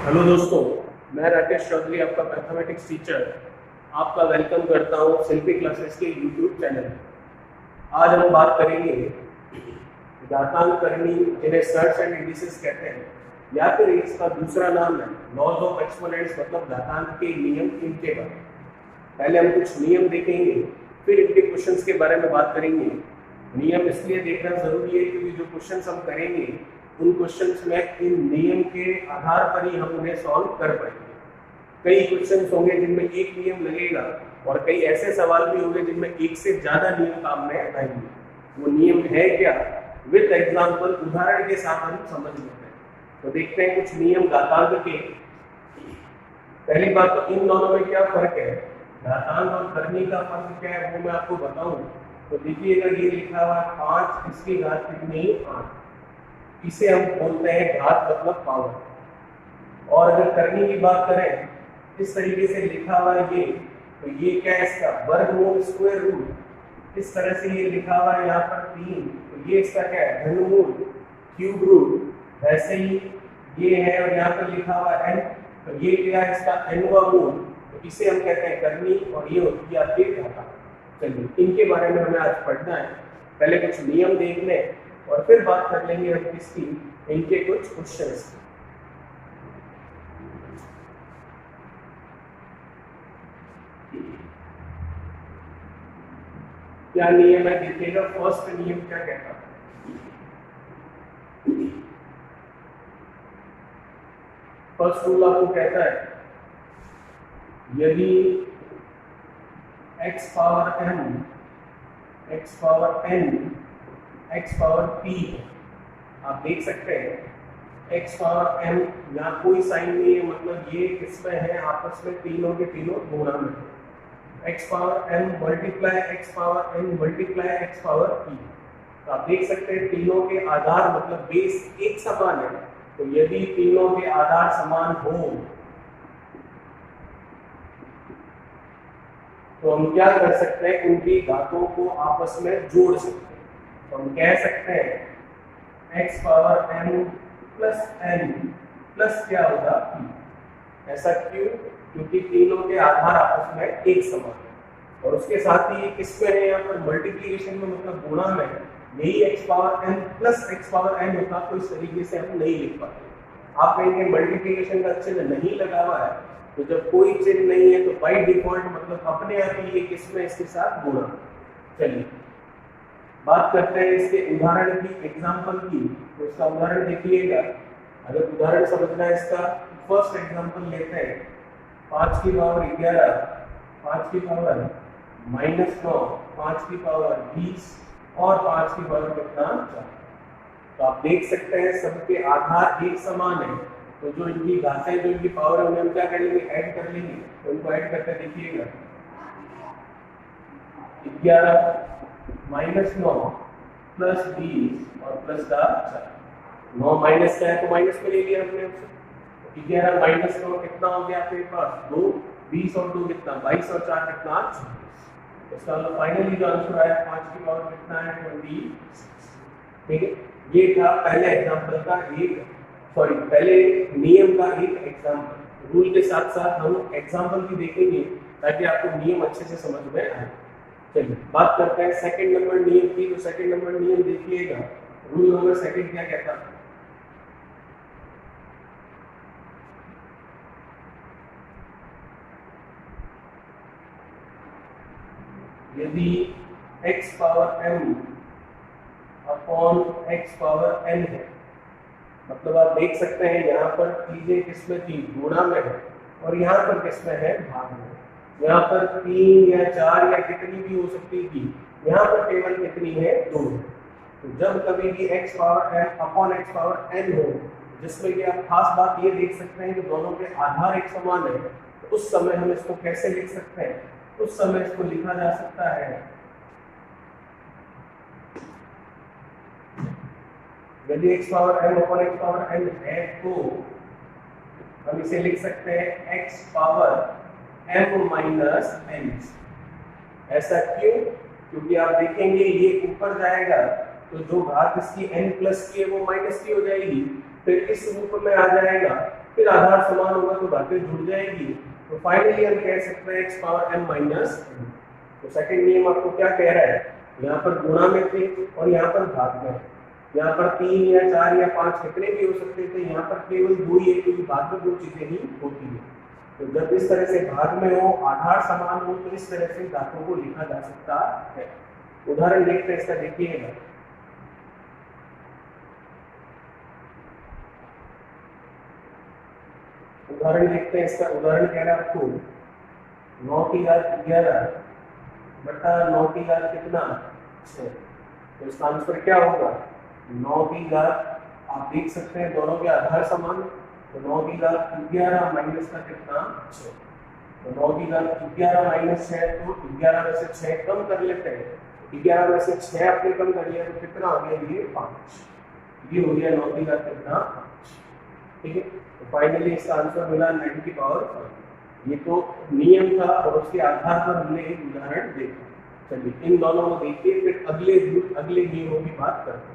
Hello दोस्तों, मैं राकेश चौधरी, आपका मैथमेटिक्स टीचर, आपका वेलकम करता हूं शिल्पी क्लासेस के यूट्यूब चैनल पर। आज हम बात करेंगे घातांक करनी, जिन्हें सर्च एंड इंडिसेस कहते हैं, या फिर इसका दूसरा नाम है लॉज ऑफ एक्सपोनेंट्स, मतलब घातांक के नियम। इनके बारे में पहले हम कुछ नियम देखेंगे, फिर इनके क्वेश्चंस के बारे में बात करेंगे। नियम इसलिए देखना जरूरी है क्योंकि जो क्वेश्चंस हम करेंगे उन क्वेश्चंस में इन नियम के आधार पर ही हम उन्हें सॉल्व कर पाएंगे। कई क्वेश्चंस होंगे जिनमें एक नियम लगेगा और कई ऐसे सवाल भी होंगे जिनमें एक से ज्यादा नियम काम में आएंगे। वो नियम है क्या, विद एग्जांपल, उदाहरण के साथ हम समझ लेते हैं। तो देखते हैं कुछ नियम घातांक के। पहली बात तो इन दोनों में क्या फर्क है, घातांक और करनी का फर्क क्या है वो मैं आपको बताऊं। तो देखिएगा, ये लिखा हुआ है 5 इसकी घात कितनी, 8। इसे हम बोलते हैं घात, मतलब पावर। और अगर करनी की बात करें, इस तरीके से लिखा हुआ है ये, तो ये क्या है, इसका वर्गमूल, स्क्वायर रूट। इस तरह से ये लिखा हुआ है यहाँ पर 3, तो ये इसका क्या है, घनमूल, क्यूब रूट। वैसे ही ये है और यहाँ पर लिखा हुआ है n, तो ये क्या है, इसका nवां मूल। तो इसे हम कहते हैं करनी, और ये होती है आपकी घातांक। चलिए, इनके बारे में हमें आज पढ़ना है। पहले कुछ नियम देख लें और फिर बात कर लेंगे हम किसकी, इनके कुछ क्वेश्चंस। क्या नियम है देखिएगा। फर्स्ट नियम क्या कहता है, फर्स्ट रूल आपको कहता है, यदि x power m, x power n, x power p, आप देख सकते हैं x पावर m, यहाँ कोई साइन नहीं है, मतलब ये किसमें है, आपस में तीनों के तीनों गुणा में। x power m multiply x power n multiply x power p। तो आप देख सकते हैं तीनों के आधार, मतलब बेस एक समान है। तो यदि तीनों के आधार समान हो तो हम क्या कर सकते हैं, उनकी घातों को आपस में जोड़ सकते हैं। तो हम कह सकते हैं x power m plus n plus क्या होगा p। ऐसा क्यों, क्योंकि तीनों के आधार आपस में एक समान है। और उसके साथ ही किसमें है, यहाँ पर मल्टीप्लीकेशन में, मतलब गुणा में। यही x power n plus x power n होता, तो इस तरीके से हम नहीं लिख पाते। आप कहेंगे मल्टीप्लीकेशन का चिन्ह नहीं लगा हुआ है, तो जब कोई चिन्ह नहीं है तो बाय डिफॉल्ट, मतलब अपने आप ही ये किसमें, इसके साथ गुणा। चलिए बात करते हैं इसके उदाहरण की, एग्जांपल की। तो इसका उदाहरण देखिएगा। अगर उदाहरण समझना है इसका, फर्स्ट एग्जांपल लेते हैं। 5 की पावर 11, 5 की पावर -9, 5 की पावर 20 और 5 की पावर कितना, 4। तो आप देख सकते हैं सबके आधार एक समान है, तो जो इनकी घातें, जो इनकी पावर है, उन्हें हम क्या कर लेंगे, ऐड कर लेंगे। तो इनको ऐड करके देखिएगा, 11 -9 प्लस 20 और प्लस का 4। 9 माइनस का है तो माइनस में ले लिया हमने। 11 -9 कितना हो गया आपके पास, 2, 20 और 2 कितना, 22 और 4 कितना, 26। इसका मतलब फाइनली जो आंसर आया 5 की पावर कितना है, 20। ठीक है, ये था पहले एग्जांपल का पहले नियम का एक एग्जांपल। रूल के साथ साथ हम एग्जांपल भी देखेंगे ताकि आपको नियम अच्छे से समझ में आए। चलिए बात करते हैं सेकंड नंबर नियम की। तो सेकंड नंबर नियम देखिएगा, रूल नंबर सेकंड क्या कहता है, यदि x power m upon x power n है, मतलब आप देख सकते हैं यहाँ पर चीजें किसमें थी, गुणा में है, और यहाँ पर किसमें है, भाग में। यहाँ पर 3 या 4 या कितनी भी हो सकती थी, यहाँ पर केवल कितनी है, 2। तो जब कभी भी x power m upon x power n हो, जिसमें कि आप खास बात ये देख सकते हैं कि दोनों के आधार एक समान है, तो उस समय हम इसको कैसे लिख सकते हैं, उस समय इसको लिखा जा सकता है, यदि x power m upon x power n है तो हम इसे लिख सकते हैं x power m minus n। ऐसा क्यों, क्योंकि आप देखेंगे ये ऊपर जाएगा तो जो घात इसकी n प्लस की है वो माइनस की हो जाएगी, फिर इस रूप में आ जाएगा फिर आधार समान होगा तो घातें जुड़ जाएगी, तो फाइनली हम कह सकते हैं x power m minus n। तो सेकंड नियम आपको क्या कह रहा है, यहाँ पर गुणा में थे और यहाँ पर भाग में, यहाँ पर 3 या 4 या 5 कितने भी हो सकते थे, यहाँ पर केवल 2 ही है क्योंकि भाग में 2 चीजें ही होती है। तो जब इस तरह से भाग में हो, आधार समान हो, तो इस तरह से धातुओं को लिखा जा सकता है। उदाहरण देखते हैं इसका, देखिएगा। उदाहरण देखते हैं इसका। उदाहरण कह रहा है आपको 9 की घात 11 बटा 9 की घात कितना 6, तो इसका आंसर क्या होगा 9 की घात, आप देख सकते हैं दोनों के आधार समान, तो 9 की घात 11 माइनस का कितना 6, तो 9 की घात 11 माइनस 6, तो 11 में से 6 कम कर लेते हैं, 11 में से 6 आपने कम कर लिया तो कितना आ गया ये 5, ये हो गया 9 की घात कितना 5। ठीक है, तो फाइनली इसका आंसर मिला 9 की पावर 5। ये तो नियम था और उसके आधार पर हमने एक उदाहरण देखा। चलिए इन दोनों को देखिए, फिर अगले नियमों की बात करते हैं।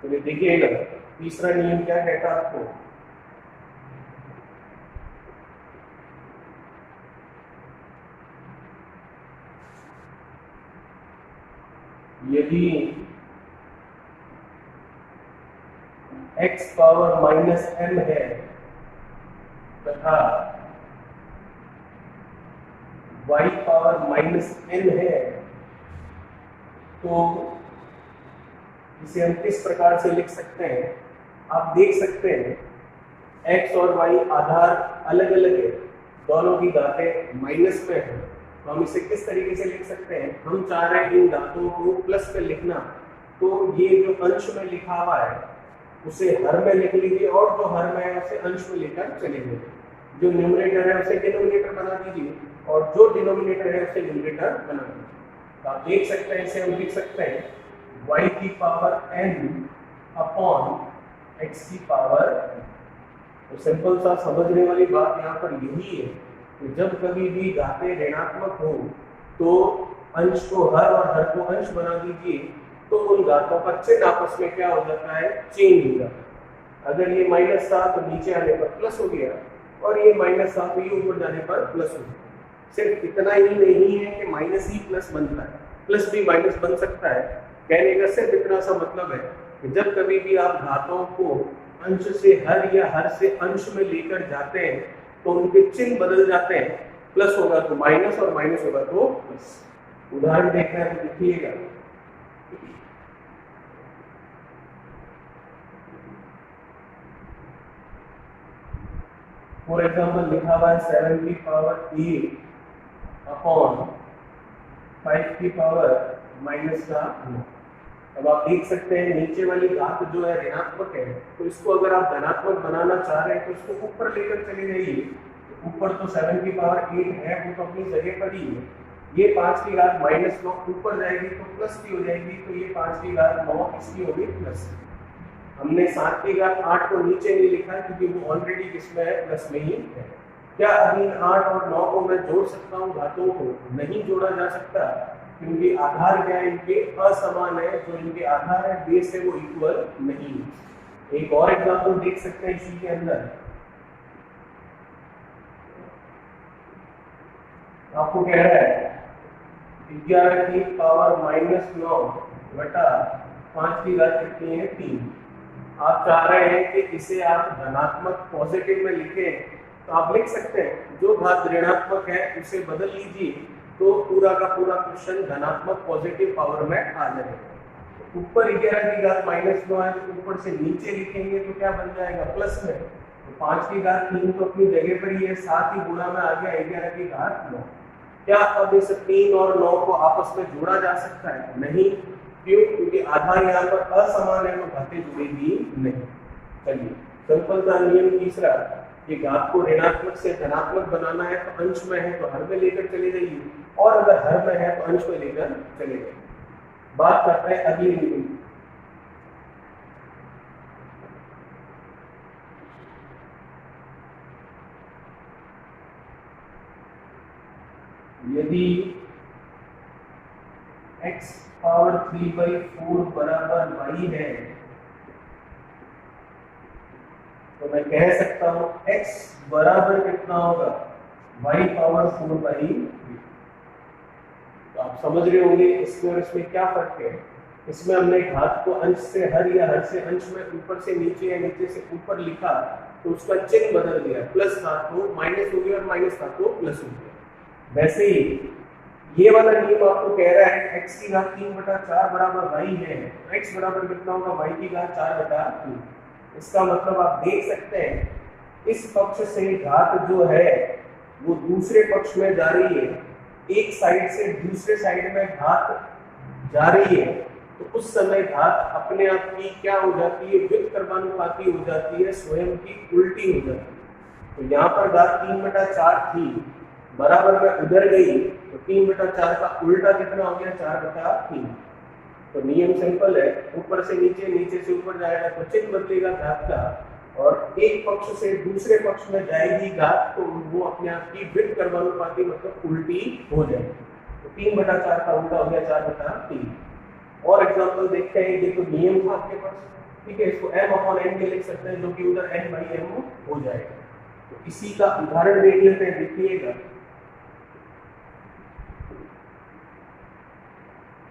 तो ये देखिएगा तीसरा नियम क्या कहता है आपको, यदि x पावर माइनस m है तथा y पावर माइनस n है, तो इसे हम किस प्रकार से लिख सकते हैं। आप देख सकते हैं x और y आधार अलग अलग है, दोनों की घातें माइनस में है, तो हम इसे किस तरीके से लिख सकते हैं, हम चाह रहे हैं इन घातों को प्लस पे लिखना, तो ये जो अंश में लिखा हुआ है उसे हर में लिख लीजिए और जो हर में है उसे अंश में लेकर चले जाइए, जो न्यूमरेटर है उसे डिनोमिनेटर बना दीजिए और जो डिनोमिनेटर है उसे न्यूमरेटर बना दीजिए। तो आप देख सकते हैं, इसे हम लिख सकते हैं y की पावर n अपॉन x की पावर n। तो सिंपल सा समझने वाली बात यहाँ पर यही है कि जब कभी भी घातें ऋणात्मक हो तो अंश को हर और हर को अंश बना दीजिए, तो उन घातों का चिन्ह आपस में क्या हो जाता है, चेंज हो जाता है। अगर ये माइनस था तो नीचे आने पर प्लस हो गया और ये माइनस था तो ये ऊपर जाने पर प्लस हो गया। सिर्फ इतना ही नहीं है कि माइनस ही प्लस बनता है, प्लस भी माइनस बन सकता है। कहने का सिर्फ इतना सा मतलब है कि जब कभी भी आप घातों को अंश से हर या हर से अंश में लेकर जाते हैं तो उनके चिन्ह बदल जाते हैं, प्लस होगा तो माइनस और माइनस होगा तो प्लस। उदाहरण देखना है तो देखिएगा, फॉर एग्जाम्पल लिखा हुआ है 7 की पावर 8 अपॉन 5 की पावर माइनस का 9। अब आप देख सकते हैं नीचे वाली घात जो है ऋणात्मक है, तो इसको अगर आप धनात्मक बनाना चाह रहे हैं तो इसको ऊपर लेकर चले जाइए। ऊपर तो 7 की पावर 8 है, वो तो अपनी जगह पर ही है। ये 5 की घात माइनस 9 ऊपर जाएगी तो प्लस की हो जाएगी, तो ये 5 की घात 9 इसकी होगी प्लस। हमने 7 की घात 8 को नीचे नहीं लिखा क्योंकि वो ऑलरेडी किसमें है, प्लस में ही है। क्या अभी 8 और 9 को मैं जोड़ सकता हूँ घातों को? नहीं जोड़ा जा सकता क्योंकि आधार क्या है, इनके असमान है, जो इनके आधार है बेस है वो इक्वल नहीं है। एक और एग्जांपल देख सकते हैं इसी के अंदर, आपको कह रहा है 11 की पावर माइनस 9 बटा 5 की घात कितनी है 3। आप चाह रहे हैं कि इसे आप धनात्मक पॉजिटिव में लिखें, तो आप लिख सकते हैं जो घात ऋणात्मक है उसे बदल लीजिए तो पूरा का पूरा क्वेश्चन धनात्मक पॉजिटिव पावर में आ जाएगा। ऊपर 11 की घात माइनस 9 है तो ऊपर से नीचे लिखेंगे तो क्या बन जाएगा, प्लस में। तो 5 की घात 3 तो अपनी जगह पर ही है, साथ ही गुणा में आ गया 11 की घात 9। क्या अब इस 3 और 9 को आपस में जोड़ा जा सकता है? नहीं। क्यों? क्योंकि आधार यहाँ पर असमान है तो घातें जुड़ेगी नहीं। चलिए सिंपल सा नियम तीसरा, ये घात को ऋणात्मक से धनात्मक बनाना है तो अंश में है तो हर में लेकर चले जाइए, और अगर हर में है तो अंश में लेकर चले जाइए। बात करते हैं अगली नियम। यदि x पावर 3/4 बराबर y है तो मैं कह सकता हूं x बराबर कितना होगा, y पावर 4/3। तो आप समझ रहे होंगे इसमें और इसमें क्या फर्क है। इसमें हमने घात को अंश से हर या हर से अंश में ऊपर से नीचे या नीचे से ऊपर लिखा तो उसका चिन्ह बदल दिया, प्लस था तो माइनस हो गया और माइनस था तो प्लस हो गया। वैसे ही ये वाला नियम आपको कह रहा है x की घात 3/4 बराबर y है, x बराबर कितना होगा, y की घात 4/3। इसका मतलब आप देख सकते हैं इस पक्ष से घात जो है वो दूसरे पक्ष में जा रही है, एक साइड से दूसरे साइड में घात जा रही है, तो उस समय घात अपने आप की क्या हो जाती है, व्युत्क्रमानुपाती हो जाती है, स्वयं की उल्टी हो जाती है। तो यहाँ पर घात 3/4 थी, बराबर में उधर गई तो 3/4 का उल्टा कितना हो गया, 4/3। तो नियम सिंपल है, ऊपर से नीचे, नीचे से ऊपर जाएगा तो चिन्ह बदलेगा घात का, और एक पक्ष से दूसरे पक्ष में जाएगी घात तो वो अपने आप की व्युत्क्रमानुपाती मतलब उल्टी हो जाएगी। तो 3/4 का उल्टा हो गया 4/3। और एग्जांपल देखते हैं, ये तो नियम था आपके पास, ठीक है, इसको m/n के लिख सकते हैं जो कि उधर n/m हो जाएगा। तो इसी का उदाहरण देख लेते हैं, देखिएगा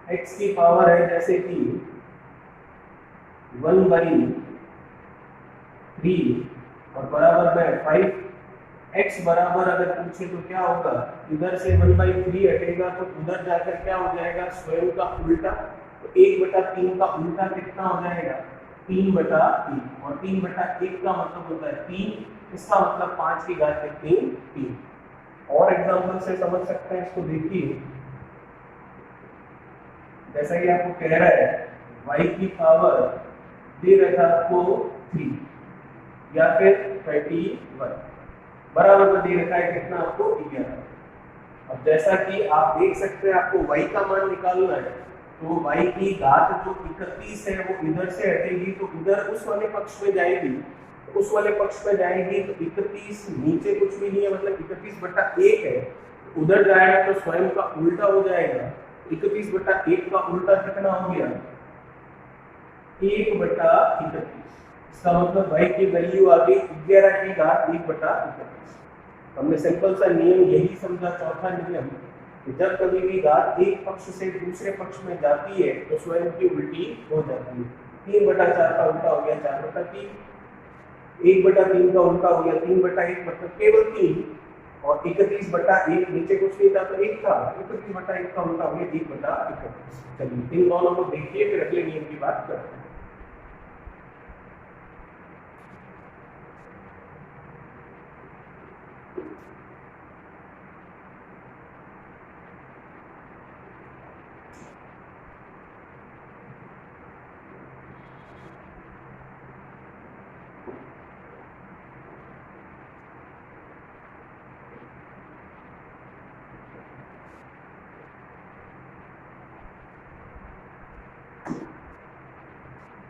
x की पावर है जैसे कि 1/3 और बराबर में 5। x बराबर अगर पूछे तो क्या होगा, इधर से 1/3 हटेगा तो उधर जाकर क्या हो जाएगा, स्वयं का उल्टा। तो 1/3 का उल्टा कितना हो जाएगा, 3/3, और 3/1 का मतलब होता है 3, इसका मतलब 5 की घात कितनी, 3। और एग्जांपल से समझ सकते हैं इसको, देखिए जैसा कि आपको कह रहा है y की पावर दे रखा आपको 3 या फिर 21, बराबर में दे रखा है कितना आपको 11। अब जैसा कि आप देख सकते हैं आपको y का मान निकालना है, तो y की घात जो 31 है वो इधर से हटेगी तो उधर उस वाले पक्ष में जाएगी, उस वाले पक्ष में जाएगी तो 31 नीचे कुछ भी नहीं है, मतलब 31/1 है, उधर जाएगा तो स्वयं का उल्टा हो जाएगा। 31/1 का उल्टा कितना हो गया, 1/31। इसका मतलब y की वैल्यू आ गई 11 की घात 1/31। हमने सिंपल सा नियम यही समझा, चौथा नियम, कि जब कभी भी घात एक पक्ष से दूसरे पक्ष में जाती है तो स्वयं की उल्टी हो जाती है। 3/4 का उल्टा हो गया 4/3, 1/3 का उल्टा हो गया 3/1, मतलब केवल 3, और 31/1 नीचे कुछ नहीं था तो 1 था, 31/1 का उल्टा हो गया 1/31। चलिए इन दोनों को देखिए, फिर अगले नियम की बात करते हैं।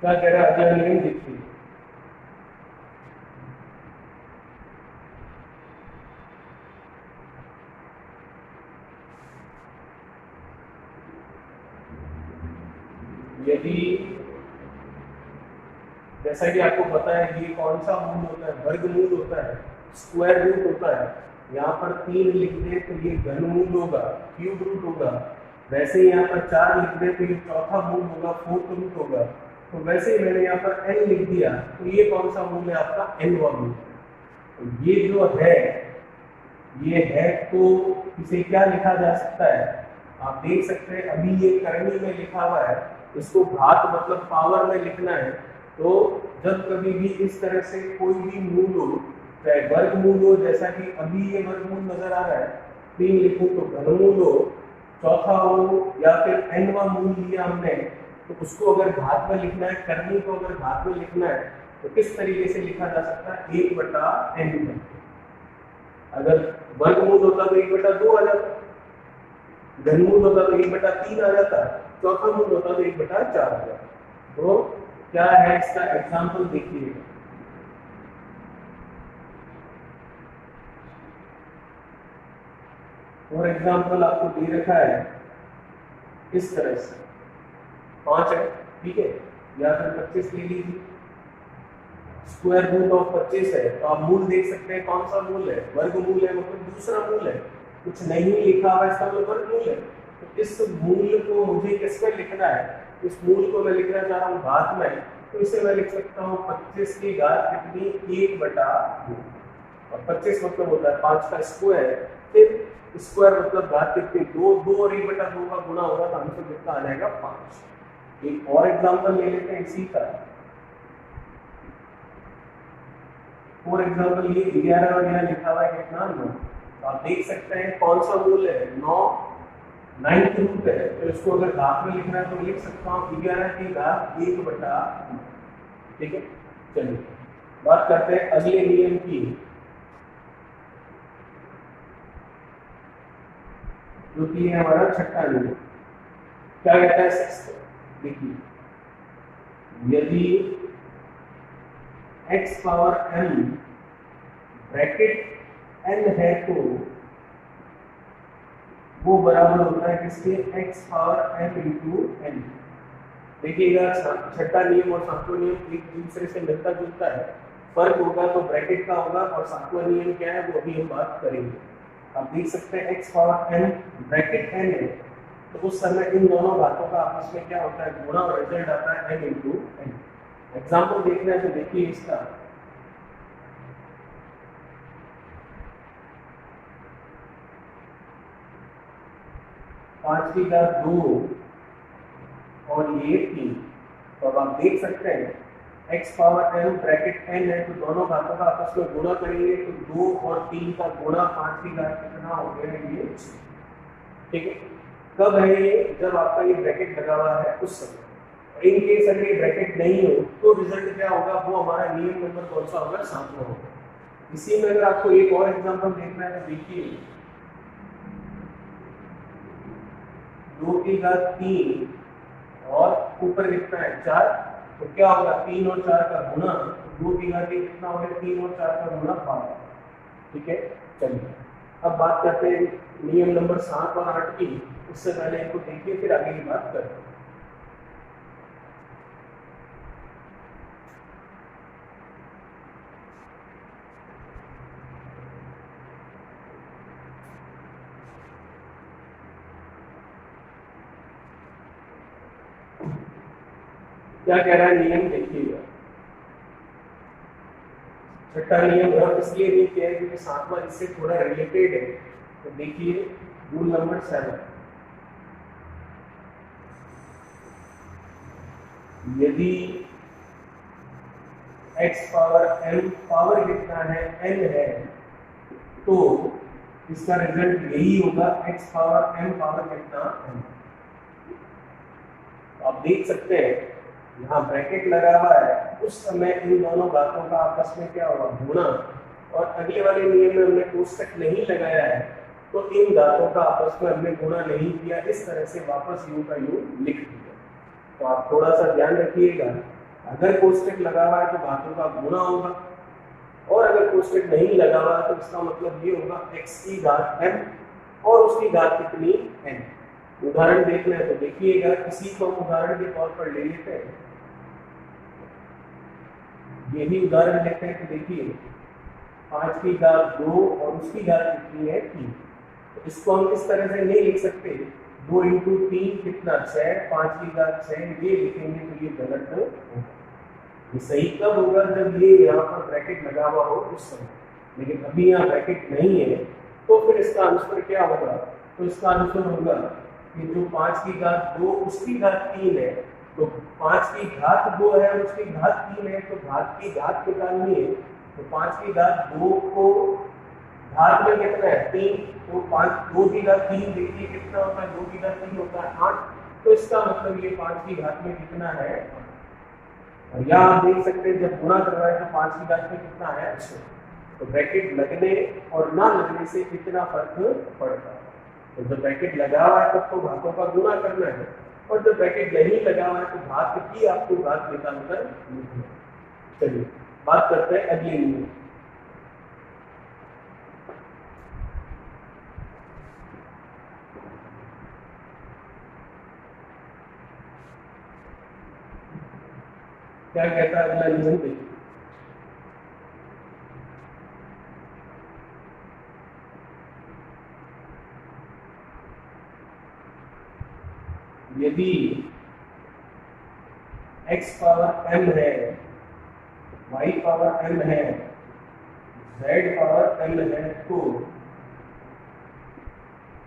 क्या कह रहा है अगला नियम, देखिए यदि, जैसा कि आपको पता है ये कौन सा मूल होता है, वर्गमूल होता है, स्क्वायर रूट होता है। यहाँ पर 3 लिख दे तो ये घनमूल होगा, क्यूब रूट होगा। वैसे ही यहाँ पर 4 लिख दे तो ये चौथा मूल होगा, फोर्थ रूट होगा। तो वैसे ही मैंने यहाँ पर n लिख दिया तो ये कौन सा मूल है आपका, nवां मूल। तो ये जो है, ये है तो इसे क्या लिखा जा सकता है, आप देख सकते हैं अभी ये करनी में लिखा हुआ है, इसको घात मतलब पावर में लिखना है। तो जब कभी भी इस तरह से कोई भी मूल हो, चाहे वर्गमूल हो, जैसा कि अभी ये वर्गमूल नजर आ रहा है, 3 लिखूं तो घनमूल हो, चौथा हो, या फिर nवां मूल लिया हमने तो उसको अगर घात में लिखना है, करनी को अगर घात में लिखना है तो किस तरीके से लिखा जा सकता है, 1/n। अगर वर्गमूल होता तो 1/2 आ जाता, घनमूल होता तो 1/3 आ जाता, चौथा मूल होता तो 1/4 आ जाता। तो क्या है इसका एग्जाम्पल देखिएगा। फॉर एग्जाम्पल आपको दे रखा है इस तरह से 5 है, ठीक है, या फिर 25 ले लीजिए। स्क्वायर रूट ऑफ 25 है, तो आप मूल देख सकते हैं कौन सा मूल है, वर्गमूल है, मतलब दूसरा मूल है। कुछ नहीं लिखा हुआ इसका मतलब वर्गमूल है। तो इस मूल को मुझे किस में लिखना है, इस मूल को मैं लिखना चाह रहा हूँ घात में, तो इसे मैं लिख सकता हूँ 25 की घात कितनी, 1/2। और 25 मतलब होता है 5 का स्क्वायर, फिर स्क्वायर मतलब घात कितनी, 2 और 1/2 का गुणा होगा, तो आंसर कितना आ जाएगा, 5। एक और एग्जाम्पल ले लेते हैं इसी का। फॉर एग्जाम्पल ये 11 और यहाँ लिखा हुआ है कितना, 9। तो आप देख सकते हैं कौन सा मूल है, 9 9th रूट है। तो इसको अगर घात में लिखना है तो लिख सकता हूँ 11 की घात 1/2। ठीक है, चलिए बात करते हैं अगले नियम की, जो कि है हमारा छठा नियम। क्या कहता है, देखिए, यदि x power m bracket n है तो वो बराबर होता है किसके, x power m into n। देखिएगा छठा नियम और सातवां नियम एक दूसरे से मिलता जुलता है, फर्क होगा तो ब्रैकेट का होगा, और सातवां नियम क्या है वो अभी हम बात करेंगे। आप देख सकते हैं x power n bracket n है, तो उस समय इन दोनों बातों का आपस में क्या होता है, गुणा, और रिजल्ट आता है m इंटू n। एग्जाम्पल देखना है तो देखिए इसका, पांच की घात 2 और ये 3। तो अब आप देख सकते हैं x power n bracket n है, तो दोनों घातों का आपस में गुणा करेंगे, तो 2 और 3 का गुणा 5 की घात कितना हो गया, ये। ठीक है, कब है ये, जब आपका ये ब्रैकेट लगा हुआ है उस समय। इन केस अगर ये ब्रैकेट नहीं हो तो रिजल्ट क्या होगा, वो हमारा नियम नंबर कौन सा होगा, 7वां होगा। इसी में अगर आपको एक और एग्जांपल देखना है तो देखिए, 2 की घात 3 और ऊपर कितना है 4, तो क्या होगा, 3 और 4 का गुणा, 2 की घात कितना हो गया, 3 और 4 का गुणा 5। ठीक है, चलिए अब बात करते हैं नियम नंबर 7 और 8 की। उससे पहले इनको देखिए, फिर आगे की बात करते हैं। क्या कह रहा है नियम, देखिएगा। छठा नियम रफ इसलिए नहीं किया है क्योंकि सातवां इससे थोड़ा रिलेटेड है। तो देखिए रूल नंबर 7, यदि x पावर m पावर कितना है, n है, तो इसका रिजल्ट यही होगा, x पावर m पावर कितना, n। आप देख सकते हैं यहाँ ब्रैकेट लगा हुआ है, उस समय इन दोनों बातों का आपस में क्या होगा, गुणा। और अगले वाले नियम में हमने कोष्टक नहीं लगाया है, तो इन दांतों का आपस में हमने गुणा नहीं किया, इस तरह से वापस u का u लिख दिया। तो आप थोड़ा सा ध्यान रखिएगा, अगर कोष्टक लगा हुआ है तो बातों का गुणा होगा, और अगर कोष्टक नहीं लगा हुआ है तो इसका मतलब ये होगा x की घात m और उसकी घात कितनी, n। उदाहरण देखना है तो देखिएगा, इसी को उदाहरण के तौर पर ले लेते हैं। यही उदाहरण लेते हैं तो देखिए, 5 की घात 2 और उसकी घात कितनी है, 3। तो इसको हम इस तरह से नहीं लिख सकते, 2 इंटू 3 कितना, 6, 5 की घात 6 ये लिखेंगे तो ये गलत होगा। ये सही कब होगा, जब ये यहाँ पर ब्रैकेट लगा हुआ हो उस समय, लेकिन अभी यहाँ ब्रैकेट नहीं है, तो फिर इसका आंसर क्या होगा, तो इसका आंसर होगा कि जो 5 की घात 2 उसकी घात 3 है, तो 5 की घात 2 है और उसकी घात 3 है, तो घात की घात निकालनी है, तो 5 की घात 2 को घात में कितना है, 3, तो 2 की घात 3 देखिए कितना होता है, 2 की घात 3 होता है 8। तो इसका मतलब ये 5 की घात में कितना है, और यहाँ आप देख सकते हैं जब गुणा कर रहा है तो 5 की घात में कितना है 6। तो ब्रैकेट लगने और ना लगने से कितना फर्क पड़ता है। तो जब ब्रैकेट लगा हुआ है तब तो घातों का गुणा करना है, और जब ब्रैकेट नहीं लगा हुआ है तो घात की आपको घात निकाल कर लिखना है। चलिए बात करते हैं अगले नियम। क्या कहता है अगला नियम देखिए। यदि x पावर m है, y पावर m है, z पावर m है, तो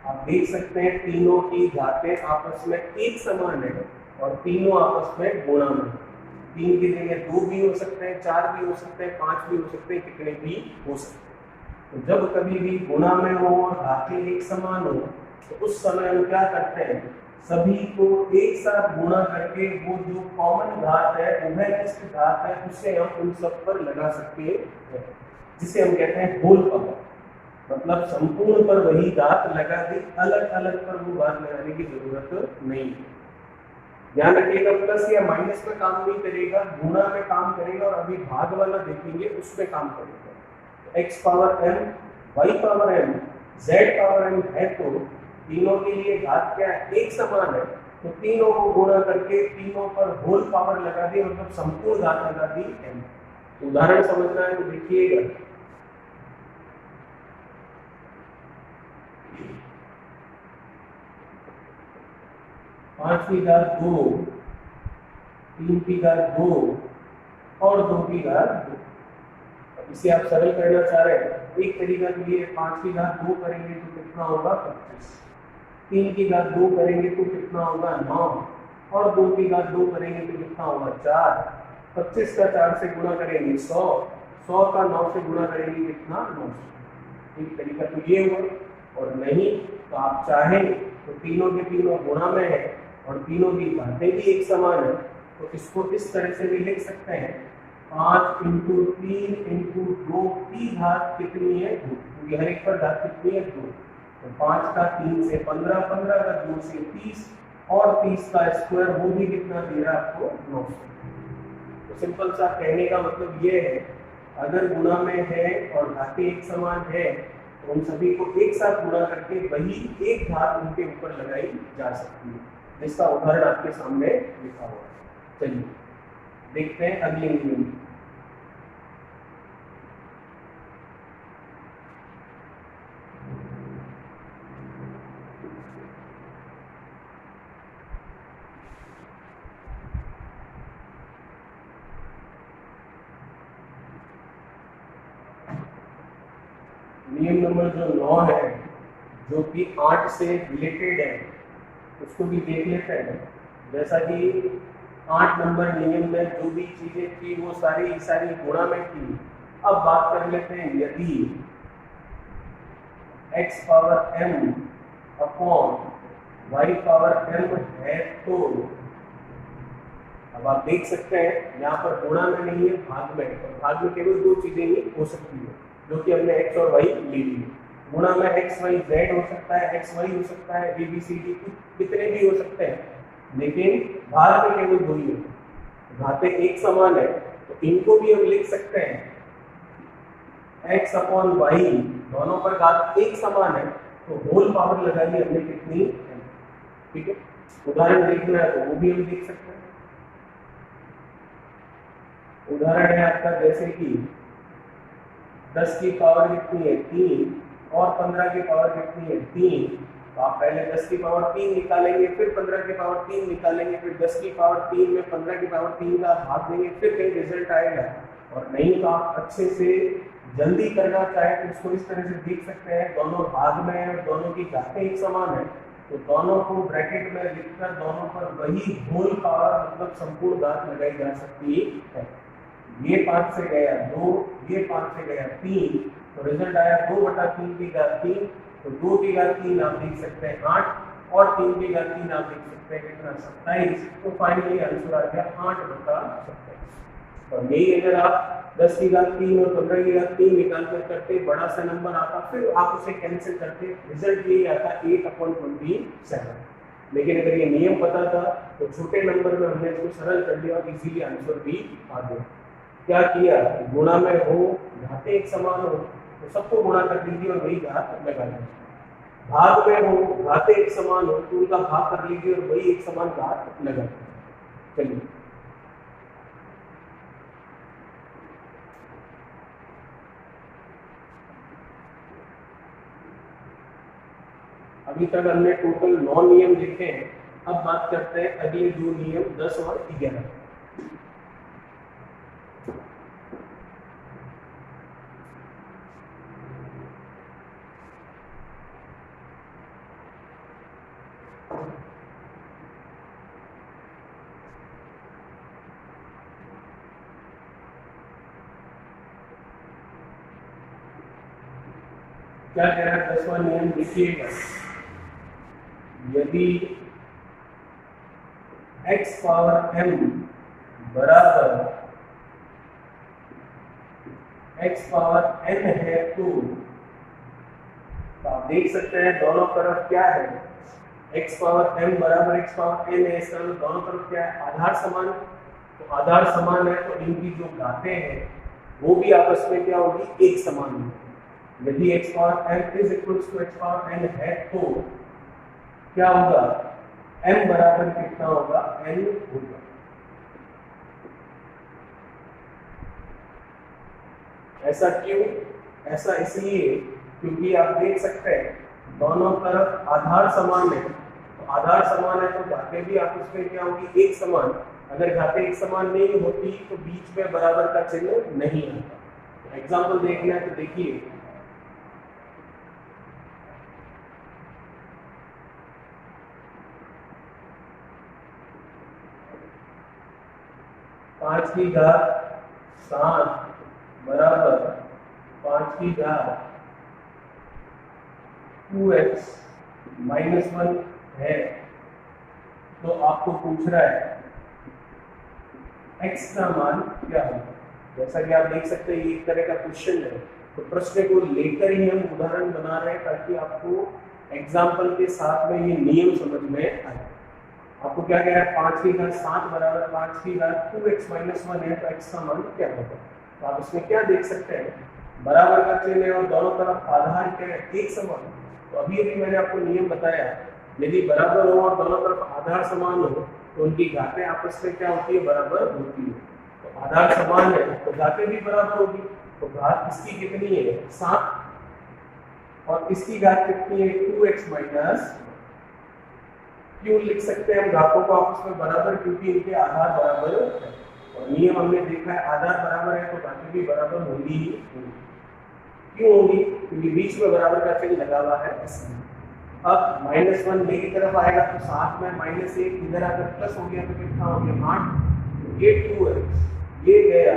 आप देख सकते हैं तीनों की घातें आपस में एक समान है और तीनों आपस में गुणा में। 3 की जगह 2 भी हो सकते हैं, 4 भी हो सकते हैं, 5 भी हो सकते हैं, कितने भी हो सकते हैं। तो जब कभी भी गुणा में हो और घातें एक समान हो तो उस समय हम क्या करते हैं, सभी को एक साथ गुणा करके वो जो कॉमन घात है, उभयनिष्ठ घात है, उसे हम उन सब पर लगा सकते हैं, जिसे हम कहते हैं होल पावर। मतलब संपूर्ण पर वही घात लगा दी, अलग अलग पर वो घात लगाने की जरूरत नहीं है। ध्यान रखिएगा प्लस या माइनस में काम नहीं करेगा, गुणा में काम करेगा, और अभी भाग वाला देखेंगे उसमें काम करेगा। x power m, y power m, z power m है तो तीनों के लिए घात क्या है, एक समान है, तो तीनों को गुणा करके तीनों पर होल पावर लगा दी, मतलब संपूर्ण घात लगा दी m। उदाहरण समझना है तो देखिएगा, पांच की घात 2, 3 की घात 2 और 2 की घात 2। इसे आप सरल करना चाह रहे हैं, एक तरीका तो ये 5 की घात 2 करेंगे तो कितना होगा 25, 3 की घात 2 करेंगे तो कितना होगा 9, और 2 की घात 2 करेंगे तो कितना होगा 4। 25 का 4 से गुणा करेंगे 100, 100 का 9 से गुणा करेंगे कितना 900। एक तरीका तो ये हुआ, और नहीं तो आप चाहें तो तीनों के तीनों गुणा में है और तीनों की घातें भी एक समान है, तो इसको इस तरह से भी लिख सकते हैं, 5 इंटू 3 इंटू 2 की घात कितनी है 2, क्योंकि हर एक पर घात कितनी है 2। तो 5 का 3 से 15, 15 का 2 से 30, और 30 का स्क्वायर वो भी कितना दे रहा है आपको 900। तो सिंपल सा कहने का मतलब ये है, अगर गुणा में है और घातें एक समान है तो उन सभी को एक साथ गुणा करके वही एक घात उनके ऊपर लगाई जा सकती है, जिसका उदाहरण आपके सामने लिखा हुआ है। चलिए देखते हैं अगले नियम। नियम नंबर जो 9 है, जो कि 8 से रिलेटेड है, उसको भी देख लेते हैं। जैसा कि 8 नंबर नियम में जो भी चीजें थी वो सारी गुणा में थी। अब बात कर लेते हैं, यदि x power m upon y power m है तो, अब आप देख सकते हैं यहाँ पर गुणा में नहीं है, भाग में, और भाग में केवल दो चीजें ही हो सकती है, जो कि हमने x और y ले ली। गुणा में x y z हो सकता है, x y हो सकता है, a b c d कितने भी हो सकते हैं, लेकिन भाग में केवल दो ही होते हैं। घातें एक समान है तो इनको भी हम लिख सकते हैं x अपॉन y, दोनों पर घात एक समान है तो होल पावर लगा दी हमने कितनी, ठीक है। उदाहरण देखना है तो वो भी हम देख सकते हैं। उदाहरण है आपका, जैसे कि 10 की पावर कितनी है 3, और 15 की पावर कितनी है 3, तो आप पहले 10 की पावर 3 निकालेंगे, फिर 15 की पावर 3 निकालेंगे, फिर 10 की पावर 3 में 15 की पावर 3 का भाग देंगे, फिर कहीं रिजल्ट आएगा। और नहीं तो आप अच्छे से जल्दी करना चाहे तो इसको इस तरह से देख सकते हैं, दोनों भाग में है और दोनों की घातें एक समान है, तो दोनों को ब्रैकेट में लिखकर दोनों पर वही होल पावर मतलब संपूर्ण घात लगाई जा सकती है। ये 5 से गया 2, ये 5 से गया 3, तो रिजल्ट आया 2/3 की घात 3, तो 2 की घात 3 आप देख सकते हैं 8, और 3 की घात 3 आप देख सकते हैं कितना 27, तो फाइनली आंसर आ गया 8/27। और यही अगर आप 10 की घात 3 और 15 की घात 3 निकाल कर करते बड़ा सा नंबर आता, फिर आप उसे कैंसिल करते, रिजल्ट यही आता 8/27। लेकिन अगर ये नियम पता था तो छोटे नंबर में हमने इसको सरल कर दिया और इजीली आंसर भी आ गया। क्या किया, गुणा में हो घातें एक समान हो तो सबको गुणा कर दीजिए और वही घात लगा लीजिए। भाग में हो घातें एक समान हो तो उनका भाग कर लीजिए और वही एक समान घात लगा दीजिए। चलिए अभी तक हमने टोटल 9 नियम देखे हैं। अब बात करते हैं अगले 2 नियम 10 और 11। क्या कह रहा है 10वां नियम देखिएगा, यदि x पावर m बराबर x पावर n है तो आप देख सकते हैं दोनों तरफ क्या है, x पावर m बराबर x पावर n है, इसका मतलब दोनों तरफ क्या है, आधार समान। तो आधार समान है तो इनकी जो घातें हैं वो भी आपस में क्या होगी, एक समान होगी। यदि x power m is equals to x power n है तो क्या होगा, m बराबर कितना होगा, n होगा। ऐसा क्यों, ऐसा इसलिए क्योंकि आप देख सकते हैं दोनों तरफ आधार समान है, तो आधार समान है तो घातें भी आपस में क्या होगी, एक समान। अगर घातें एक समान नहीं होती तो बीच में बराबर का चिन्ह नहीं आता। एग्जाम्पल देखना है तो देखिए, पांच की घात 7 बराबर 5 की घात 2x माइनस 1 है। तो आपको पूछ रहा है x का मान क्या है। जैसा कि आप देख सकते हैं ये एक तरह का क्वेश्चन है, तो प्रश्न को लेकर ही हम उदाहरण बना रहे हैं ताकि आपको एग्जाम्पल के साथ में ये नियम समझ में आए। आपको क्या कह रहा है, 5 की घात 7 बराबर 5 की घात 2x माइनस 1 है, तो x का मान क्या होगा। तो आप इसमें क्या देख सकते हैं, बराबर का चिन्ह है और दोनों तरफ आधार क्या है, एक समान। तो अभी अभी मैंने आपको नियम बताया, यदि बराबर हो और दोनों तरफ आधार समान हो तो उनकी घातें आपस में क्या होती है, बराबर होती है। तो आधार समान है तो घातें भी बराबर होगी। तो घात इसकी कितनी है, 7 और इसकी घात कितनी है, 2x माइनस। क्यों लिख सकते हैं हम घातों को आपस में बराबर, क्योंकि इनके आधार बराबर है और नियम हमने देखा है आधार बराबर है तो घातें भी बराबर होंगी ही होंगी। क्यों होंगी, क्योंकि बीच में बराबर का चिन्ह लगा हुआ है इसलिए। अब -1 मेरी तरफ आएगा तो साथ में -1 इधर आकर प्लस हो गया तो कितना हो गया 8। ये 2x ये गया,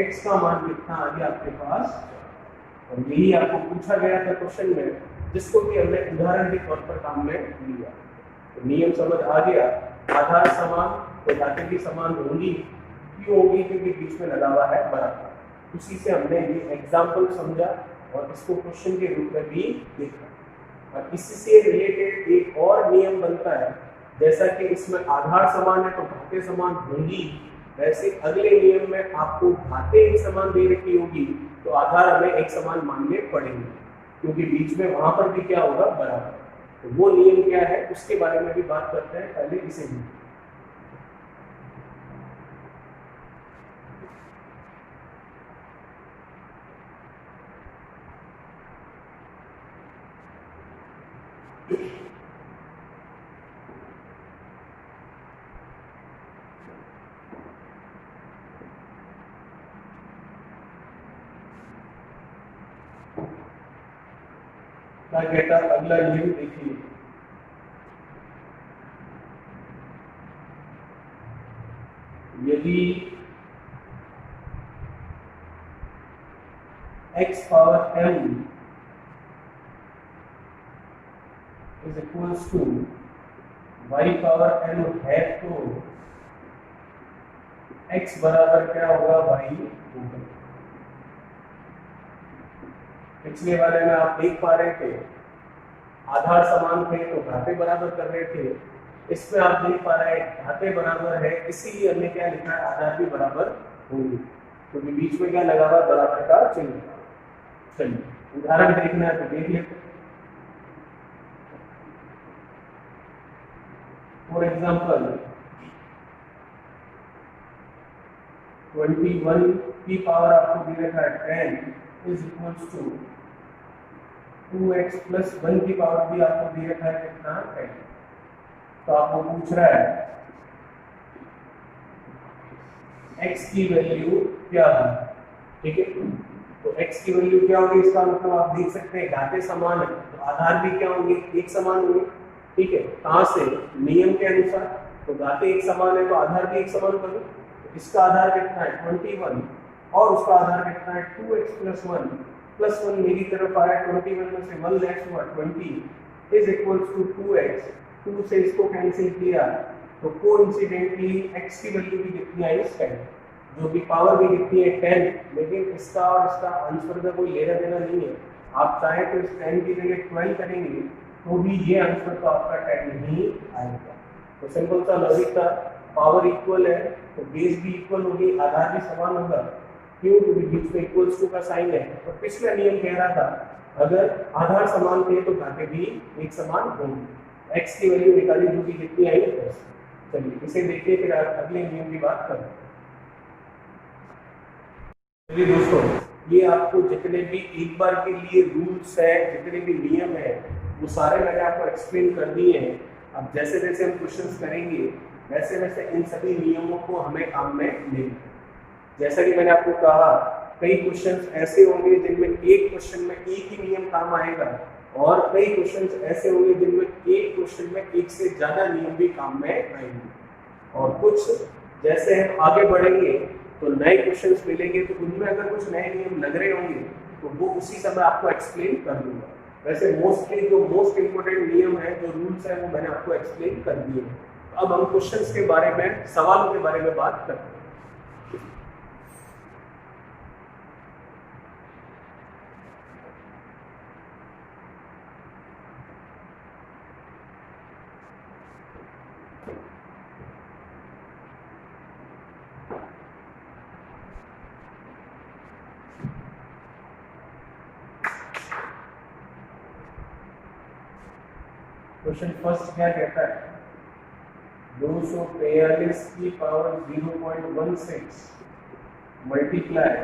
x का मान कितना आ गया आपके पास। और यही आपको पूछा गया था क्वेश्चन में, जिसको कि हमने उदाहरण के तौर पर काम में लिया। तो नियम समझ आ गया, आधार समान तो घातें भी समान होंगी। क्यों होंगी, क्योंकि बीच में लगा हुआ है बराबर। उसी से हमने ये एग्जाम्पल समझा और इसको क्वेश्चन के रूप में भी देखा। और इससे रिलेटेड एक और नियम बनता है, जैसा कि इसमें आधार समान है तो घातें समान होंगी, वैसे अगले नियम में आपको घातें एक समान दे रखी होगी तो आधार हमें एक समान मानने पड़ेंगे, क्योंकि बीच में वहां पर भी क्या होगा, बराबर। तो वो नियम क्या है उसके बारे में भी बात करते हैं, पहले इसे भी। क्या कहता है अगला नियम देखिए, यदि x power m is equals to y power n है तो x बराबर क्या होगा y होगा। पिछले वाले में आप देख पा रहे थे आधार समान थे तो घाते बराबर कर रहे थे, इसमें आप देख पा रहे हैं घाते बराबर है, इसीलिए हमने क्या लिखा है आधार भी बराबर होंगे, क्योंकि तो बीच में क्या लगा हुआ बराबर का चिन्ह। चलिए उदाहरण देखना है तो देख लेते। फॉर एग्जाम्पल 21 की पावर आपको दे रखा है 10 is equals to 2x plus 1 की पावर भी आपको दे रखा है कितना 10। तो आपको पूछ रहा है x की वैल्यू क्या है, ठीक है। तो x की वैल्यू क्या होगी, इसका मतलब आप देख सकते हैं घाते समान है तो आधार भी क्या होंगे एक समान होंगे, ठीक है। कहाँ से, नियम के अनुसार, तो घाते एक समान है तो आधार भी एक समान करो। तो इसका आधार कितना है 21 और उसका आधार कितना है 2x प्लस 1 मेरी तरफ आया 21 में से 1 लेस हुआ 20 इज इक्वल्स टू 2x। 2 से इसको कैंसिल किया तो कोइंसिडेंटली x की वैल्यू भी कितनी आई 10, जो कि पावर भी कितनी है 10, लेकिन इसका और इसका आंसर का कोई लेना देना नहीं है। आप चाहे तो इस 10 की जगह 12 करेंगे तो भी ये आंसर तो आपका 10 नहीं आएगा। तो सिंपल सा लॉजिक था, पावर इक्वल है तो बेस भी इक्वल होगी, आधार भी समान होगा, क्यों, क्योंकि बीच में इक्वल्स टू का साइन है। और पिछला नियम कह रहा था अगर आधार समान थे तो घाते भी एक समान होंगे। x की वैल्यू निकाली जो कि कितनी आई 10। चलिए इसे देखिए फिर अगले नियम की बात करें। चलिए दोस्तों, ये आपको जितने भी एक बार के लिए रूल्स है, जितने भी नियम है, वो सारे मैंने आपको एक्सप्लेन कर दिए हैं। अब जैसे जैसे हम क्वेश्चंस करेंगे वैसे वैसे इन सभी नियमों को हमें काम में लेना। जैसा कि मैंने आपको कहा कई क्वेश्चंस ऐसे होंगे जिनमें एक क्वेश्चन में एक ही नियम काम आएगा और कई क्वेश्चंस ऐसे होंगे जिनमें एक क्वेश्चन में एक से ज्यादा नियम भी काम में आएंगे। और कुछ जैसे हम आगे बढ़ेंगे तो नए क्वेश्चंस मिलेंगे तो उनमें अगर कुछ नए नियम लग रहे होंगे तो वो उसी समय आपको एक्सप्लेन कर दूंगा। वैसे मोस्टली जो मोस्ट इंपोर्टेंट नियम है, जो रूल्स है, वो मैंने आपको एक्सप्लेन कर दिए हैं। अब हम क्वेश्चंस के बारे में, सवालों के बारे में बात करते हैं। क्वेश्चन फर्स्ट क्या कहता है, 243 की पावर 0.16 मल्टीप्लाई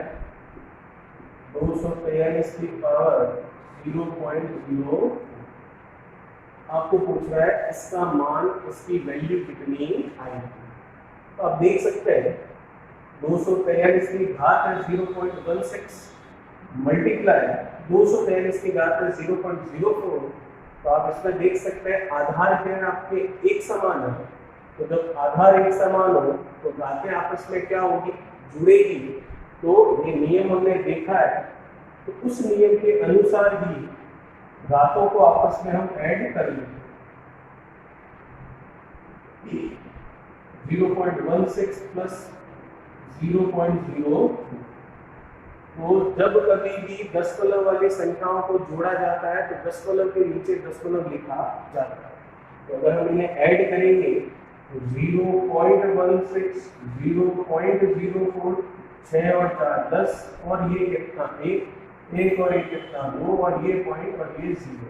243 की पावर 0.0। आपको पूछ रहा है इसका मान, इसकी वैल्यू कितनी आएगी। तो आप देख सकते हैं 243 की घात है 0.16 मल्टीप्लाई 243 की घात है 0.04। तो आप इसमें देख सकते हैं आधार जो है आपके एक समान है, तो जब आधार एक समान हो तो घातें आपस में क्या होगी, जुड़ेगी। तो ये नियम हमने देखा है, तो उस नियम के अनुसार ही घातों को आपस में हम ऐड कर लेंगे। 0.16 प्लस 0.0। तो जब कभी भी दशमलव वाली संख्याओं को जोड़ा जाता है तो दशमलव के नीचे दशमलव लिखा जाता है। तो अगर हम इन्हें ऐड करेंगे तो 0.16 0.04 6 और 4 10 और ये कितना 1 और 1 कितना 2 और ये पॉइंट और ये 0।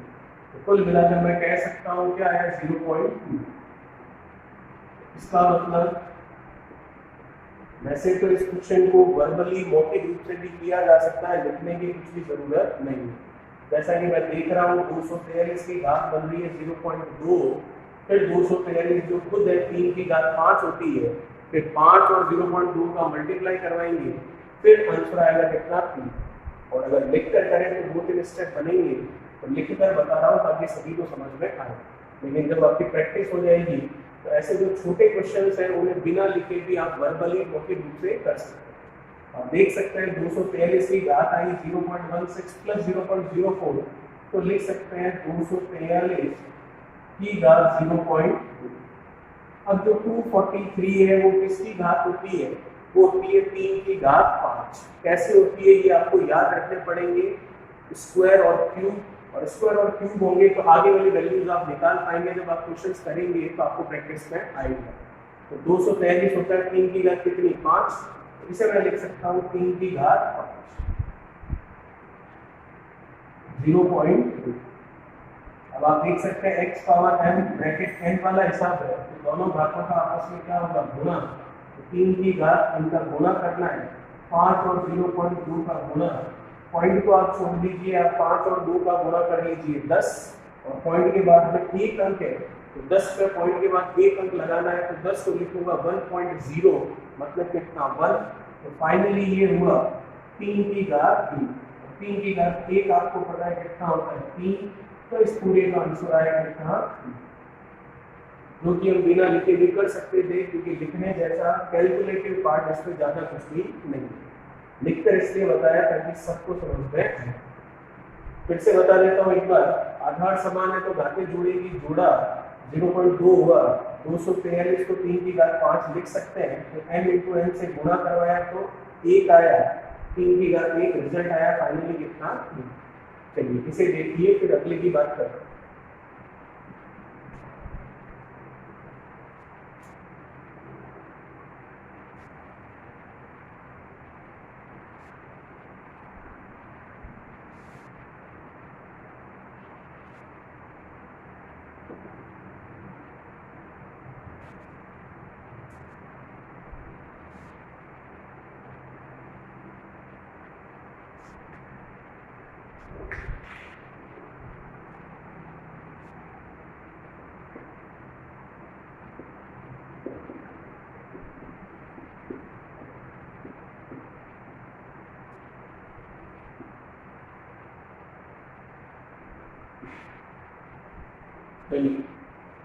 तो कुल मिलाकर मैं कह सकता हूँ क्या है 0.2। इसका मतलब वैसे तो इस क्वेश्चन को वर्बली मौखिक रूप से भी किया जा सकता है, लिखने की कुछ भी जरूरत नहीं है। जैसा कि मैं देख रहा हूँ 243 की घात बन रही है 0.2, फिर 243 जो खुद है 3 की घात 5 होती है, फिर 5 और 0.2 का मल्टीप्लाई करवाएंगे, फिर आंसर आएगा कितना 3। और अगर लिख कर करें तो 2-3 स्टेप बनेंगे, तो लिख कर बता रहा हूँ ताकि सभी को समझ में आए। लेकिन जब आपकी प्रैक्टिस हो जाएगी तो ऐसे जो छोटे क्वेश्चंस हैं उन्हें बिना लिखे भी आप वर्बली मौखिक रूप से कर सकते हैं। आप देख सकते हैं 243 की घात आई 0.16 प्लस 0.04, तो लिख सकते हैं 243 की घात 0.2। अब जो 243 है वो किसकी घात होती है? वो होती है 3 की घात 5। कैसे होती है ये आपको याद रखने पड़ेंगे, स्क्वायर और क्यूब, और स्क्वायर और क्यूब होंगे तो आगे वाली वैल्यूज आप निकाल पाएंगे। जब आप क्वेश्चंस करेंगे तो आपको प्रैक्टिस में आएगा। तो 243 होता है 3 की घात कितनी? 5। तो इसे मैं लिख सकता हूँ 3 की घात 0.2। अब आप देख सकते हैं x power m bracket n वाला हिसाब है, तो दोनों घातों का आपस में क्या होगा? गुना। तो 3 की घात इनका गुना करना है, 5 और 0.2 का गुना। पॉइंट को आप छोड़ दीजिए, आप 5 और 2 का गुणा कर लीजिए 10, और पॉइंट के बाद में एक अंक है तो 10 पे पॉइंट के बाद एक अंक लगाना है, तो 10 को लिखूंगा 1.0, मतलब कितना? 1। तो फाइनली ये हुआ 3 की घात 3। 3 की घात 1 आपको पता है कितना होता है? 3। तो इस पूरे का आंसर आएगा कितना? जो कि हम बिना लिखे भी कर सकते थे, क्योंकि लिखने जैसा कैलकुलेटिव पार्ट इसमें ज्यादा कुछ भी नहीं है। लिखकर इसलिए बताया ताकि सबको समझ में आए। फिर से बता देता हूँ एक बार, आधार समान है तो घातें जोड़ेगी, जोड़ा 0.2 हुआ, 243 को 3 की घात 5 लिख सकते हैं। तो m इंटू n से गुणा करवाया तो 1 आया, 3 की घात 1 रिजल्ट आया, फाइनली कितना? 3। चलिए इसे देखिए, फिर अगले की बात करते हैं।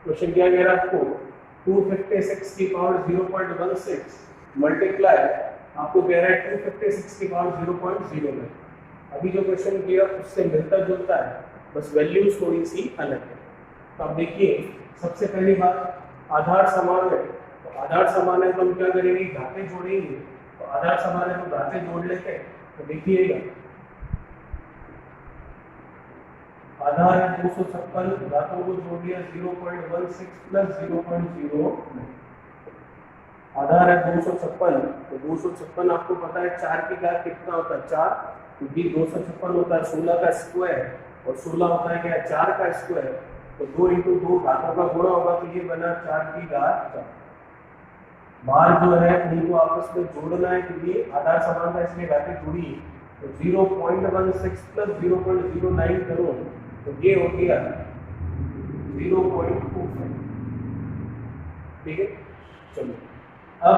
क्वेश्चन क्या कह रहा है आपको? 256 की पावर 0.16 मल्टीप्लाई, आपको कह रहा है 256 की पावर 0.09। अभी जो क्वेश्चन किया उससे मिलता जुलता है, बस वैल्यूज थोड़ी सी अलग है। तो आप देखिए, सबसे पहली बात, आधार समान है, तो आधार समान है तो हम क्या करेंगे? घातें जोड़ेंगे। तो आधार समान है तो घातें जोड़ लेते हैं। तो देखिएगा, आधार है 256, घातों को जोड़ लिया 0.16 प्लस 0.09। आधार है 256, तो 256 आपको पता है 4 की घात कितना होता है? 4। क्योंकि 256 होता है 16 का स्क्वायर, और 16 होता है क्या? 4 का स्क्वायर। तो 2 इंटू 2 घातों का गुणा होगा, तो ये बना 4 की घात 4। बाहर जो है उनको आपस में जोड़ना है, क्योंकि आधार समान था इसलिए घातें जुड़ी। तो 0.16 प्लस 0.09 करो तो ये हो गया 0.25। ठीक है, चलो अब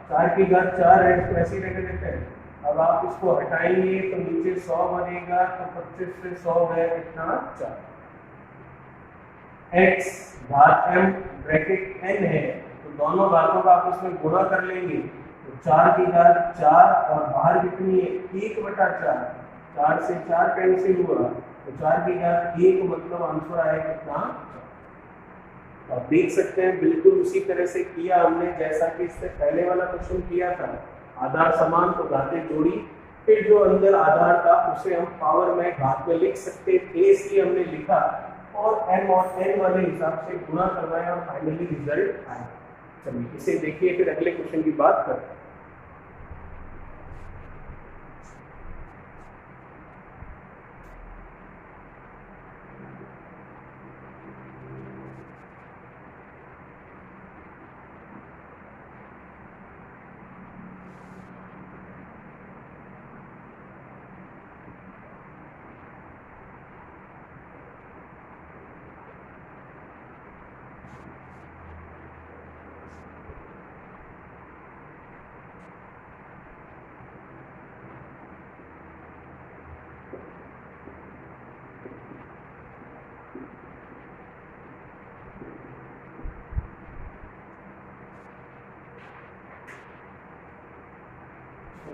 4 की घात 4 है, इसको ऐसे ही रहने देते हैं। अब आप इसको हटाएंगे तो नीचे 100 बनेगा, तो 25 से 100 है कितना? 4। x घात m ब्रैकेट n है, तो दोनों घातों का आपस में गुणा कर लेंगे। तो 4 की घात 4, और बाहर कितनी है? 1/4। 4 से 4 कैंसिल हुआ, तो 4 की घात 1, मतलब आंसर आया कितना? आप देख सकते हैं बिल्कुल उसी तरह से किया हमने जैसा कि इससे पहले वाला क्वेश्चन किया था। आधार समान तो घातें जोड़ी, फिर जो अंदर आधार था उसे हम पावर में घात में लिख सकते थे, इसलिए हमने लिखा, और m और n वाले हिसाब से गुणा करवाया और फाइनली रिजल्ट आया। चलिए इसे देखिए, फिर अगले क्वेश्चन की बात करते हैं।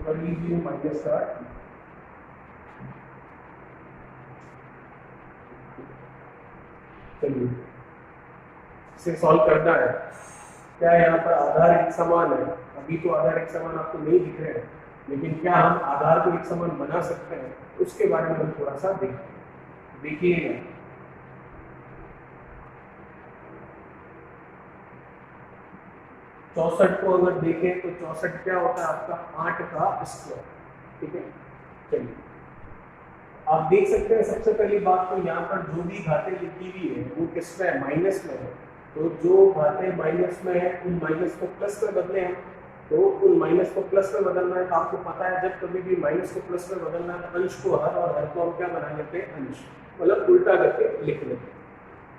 कर लीजिए -8। चलिए इसे सॉल्व करना है। क्या यहाँ पर आधार एक समान है? अभी तो आधार एक समान आपको नहीं दिख रहे हैं, लेकिन क्या हम आधार को एक समान बना सकते हैं, उसके बारे में हम थोड़ा सा देखिएगा। 64 को अगर देखें तो 64 क्या होता है आपका 8 का स्क्वायर। ठीक है, चलिए आप देख सकते हैं सबसे पहली बात तो यहाँ पर जो भी घातें लिखी हुई है वो किस में है? माइनस में है। तो जो घातें माइनस में है उन माइनस को प्लस में बदले हैं, तो उन माइनस को प्लस में बदलना है। तो आपको पता है जब कभी भी माइनस को प्लस में बदलना है अंश को हर और हर को हम क्या बना लेते हैं? अंश, मतलब उल्टा करके लिख लेते हैं।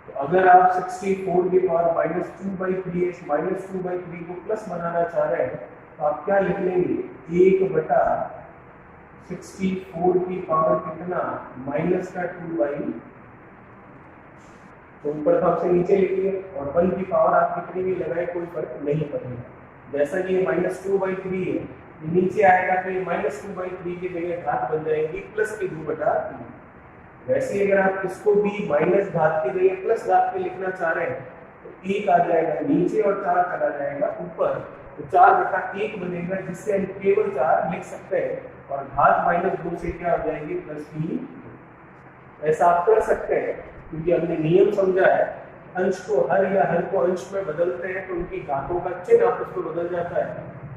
तो अगर आप 64 की पावर -2/3 -2/3 को प्लस बनाना चाह रहे हैं तो आप क्या लिख लेंगे? 1/64 की पावर कितना? माइनस का 2/, तो ऊपर का आपसे नीचे लिखिए, और 1 की पावर आप कितनी भी लगाए कोई फर्क नहीं पड़ेगा। जैसा कि ये -2/3 है, ये नीचे आएगा तो ये -2/3 की जगह घात बन जाएगी प्लस की 2/3। वैसे अगर आप इसको भी माइनस घात की जगह प्लस घात के लिखना चाह रहे हैं तो 1 आ जाएगा नीचे और 4 चला जाएगा ऊपर, तो 4/1 बनेगा, जिससे हम केवल 4 लिख सकते हैं, और घात -2 से क्या हो जाएगी? +3। ऐसा आप कर सकते हैं क्योंकि हमने नियम समझा है, अंश को हर या हर को अंश में बदलते हैं तो उनकी घातों का चिन्ह आपस में बदल जाता है।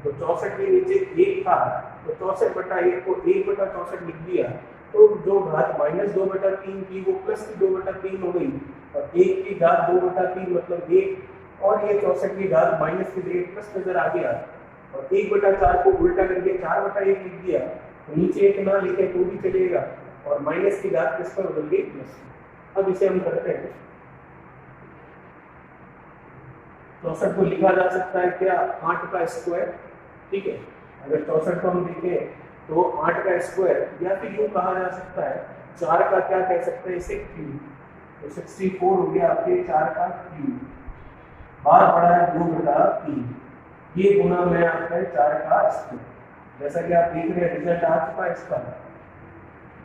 तो 64 के नीचे 1 था तो 64/1 को 1/64 लिख दिया, तो जो घात -2/3 की वो प्लस की 2/3 हो गई, और 1 की घात 2/3 मतलब 1, और ये 64 की घात माइनस की जगह प्लस नजर आ गया, और 1/4 को उल्टा करके 4/1 लिख दिया, तो नीचे 1 ना लिखे तो भी चलेगा, और माइनस की घात किस पर बदल गई? प्लस। अब इसे हम करते हैं। 64 को लिखा जा सकता है क्या? 8 का स्क्वायर। ठीक है, अगर 64 को हम देखें तो 8 का स्क्वायर, या फिर यूं कहा जा सकता है 4 का क्या कह सकते हैं? इसे क्यूब। तो 64 हो गया आपके 4 का क्यूब, बार पड़ा है 2/3, ये गुना में आपका है 4 का स्क्वायर। जैसा कि आप देख रहे हैं रिजल्ट आ चुका है इसका,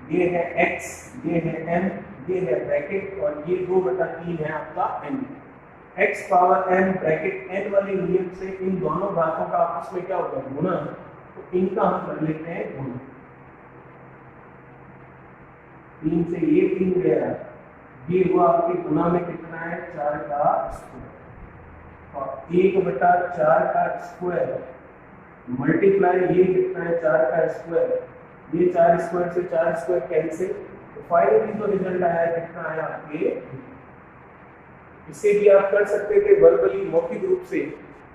ये है x, ये है m, ये है ब्रैकेट, और ये 2/3 है आपका n। x power n bracket n वाले नियम से इन दोनों घातों का आपस में क्या होगा? गुणा। तो इनका हम कर लेते हैं गुणा। 3 से ये 3 गया, ये हुआ आपके गुणा में कितना है? 4 का स्क्वायर, और 1/4 का स्क्वायर मल्टीप्लाई ये कितना है? 4 का स्क्वायर, ये 4 स्क्वायर से 4 स्क्वायर कैंसिल, तो फाइनली जो रिजल्ट आया कितना आया आपके? इसे भी आप कर सकते थे वर्बली मौखिक रूप से,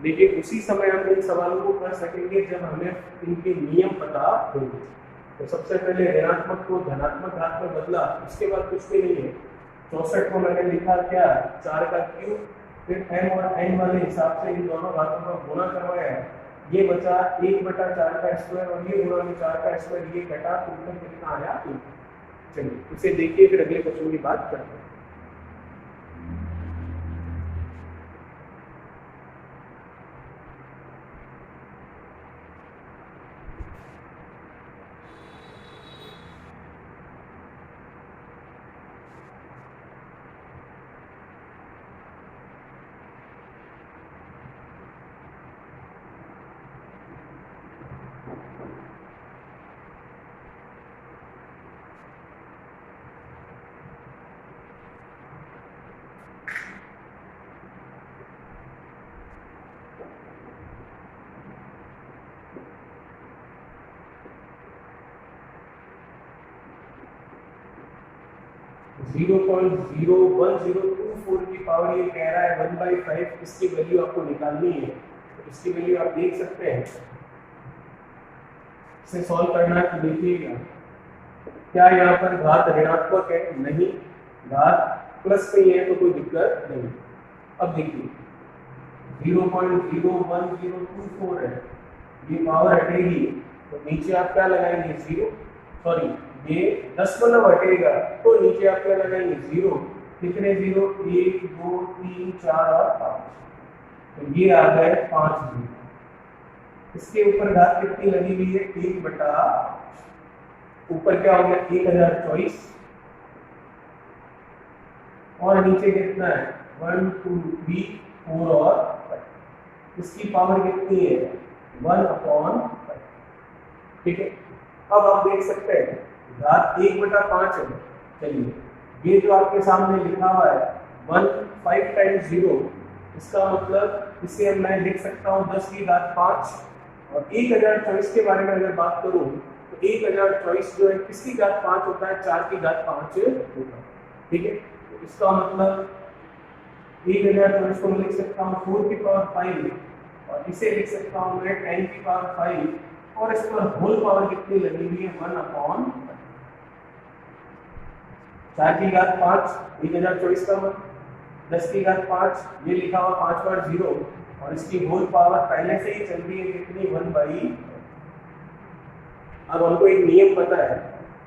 लेकिन उसी समय हम इन सवालों को कर सकेंगे जब हमें इनके नियम पता होंगे। तो सबसे पहले ऋणात्मक को धनात्मक घात में बदला, उसके बाद कुछ भी नहीं है। 64 को मैंने लिखा क्या? 4 का क्यूब, फिर m और n वाले हिसाब से इन दोनों घातों का गुणा करवाया है, ये बचा 1/4 का स्क्वायर, और ये गुणा में 4 का स्क्वायर, ये घटा, तो उत्तर कितना आया? चलिए इसे देखिए, फिर अगले क्वेश्चन की बात करते हैं। जीरो 0.01024 की पावर ये कह रहा है 1/5, इसकी वैल्यू आपको निकालनी है। तो इसकी वैल्यू आप देख सकते हैं, इसे सॉल्व करना है तो देखिएगा, क्या यहाँ पर घात ऋणात्मक है? नहीं। घात प्लस में है तो कोई दिक्कत नहीं। अब देखिए 0.01024 है, ये पावर हटेगी तो नीचे आप क्या लगाएंगे? 0, सॉरी ये दशमलव हटेगा तो नीचे आप क्या लगाएंगे? 0। कितने 0? 1 2 3 4 और 5, तो ये आ गए 5 0। इसके ऊपर घात कितनी लगी हुई है? 1/, ऊपर क्या हो गया? 1024, और नीचे कितना है? 1 2 3 4 और 5। इसकी पावर कितनी है 1/5। ठीक है, अब आप देख सकते हैं घात 1/5 है। चलिए ये जो आपके सामने लिखा हुआ है 1 5 टाइम्स 0, इसका मतलब इसे मैं लिख सकता हूँ 10 की घात 5। और 1024 के बारे में अगर बात करूँ तो 1024 जो है किसकी घात 5 होता है 4 की घात 5 होता है। ठीक है, तो इसका मतलब 1024 को मैं लिख सकता हूँ 4 की पावर 5 और इसे लिख सकता हूँ मैं 10 की पावर 5 और इस पर होल पावर कितनी लगी हुई है 1/5। 4 की घात 5 1024 का मतलब 10 की घात 5 ये लिखा हुआ 5 बार 0 और इसकी होल पावर पहले से ही चल रही है कितनी 1/। अब हमको एक नियम पता है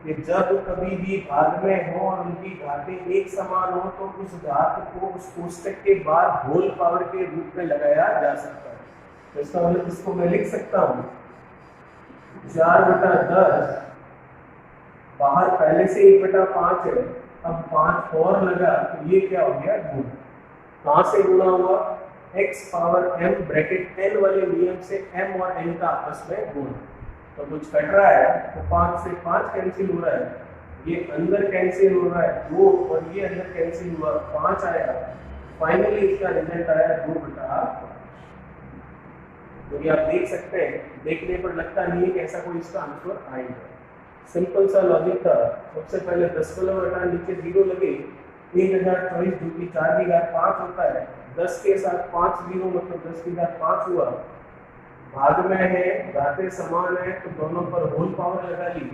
कि जब कभी भी भाग में हो और उनकी घातें एक समान हो तो उस घात को उस कोष्टक के बाद होल पावर के रूप में लगाया जा सकता है। तो इसका मतलब इसको मैं लिख सकता हूँ 4/10, बाहर पहले से 1/5 है, अब 5 और लगा तो ये क्या हो गया गुण। कहाँ से गुणा हुआ x power m bracket n वाले नियम से m और n का आपस में गुण। तो कुछ कट रहा है तो 5 से 5 कैंसिल हो रहा है, ये अंदर कैंसिल हो रहा है 2 और ये अंदर कैंसिल हुआ 5 आया। फाइनली इसका रिजल्ट आया 2/5। तो ये आप देख सकते हैं, देखने पर लगता नहीं है कि ऐसा कोई इसका आंसर आएगा। सिंपल सा लॉजिक था। सबसे पहले 10 हटा नीचे 0 लगे 1024 जो कि 4 की घात 5 होता है, 10 के साथ 5 0 मतलब 10 की घात 5 हुआ। भाग में है, घातें समान है तो दोनों पर होल पावर लगा ली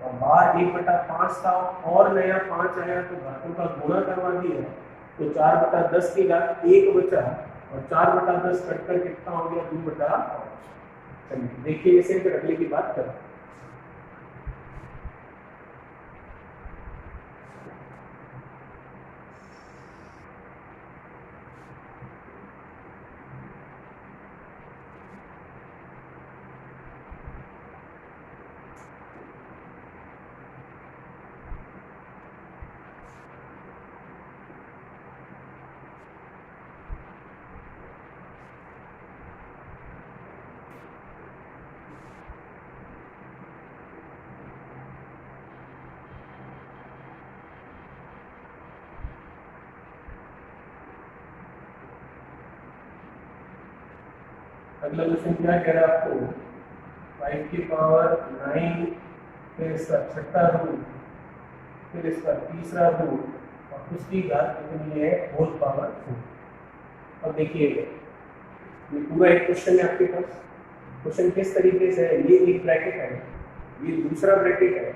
और बाहर 1/5 था और नया 5 आया तो घातों का गुणा करवा दिया तो 4/10 की घात 1 बचा और 4/10 कटकर कितना हो गया 2/5। चलिए देखिए इसे फिर अगले की बात करें। अगला क्वेश्चन क्या कह रहा है आपको 5 की पावर 9 फिर इसका छठा रूट फिर इसका तीसरा रूट और उसकी घात कितनी है होल पावर 4। अब देखिए ये पूरा एक क्वेश्चन है आपके पास। क्वेश्चन किस तरीके से है, ये एक ब्रैकेट है ये दूसरा ब्रैकेट है,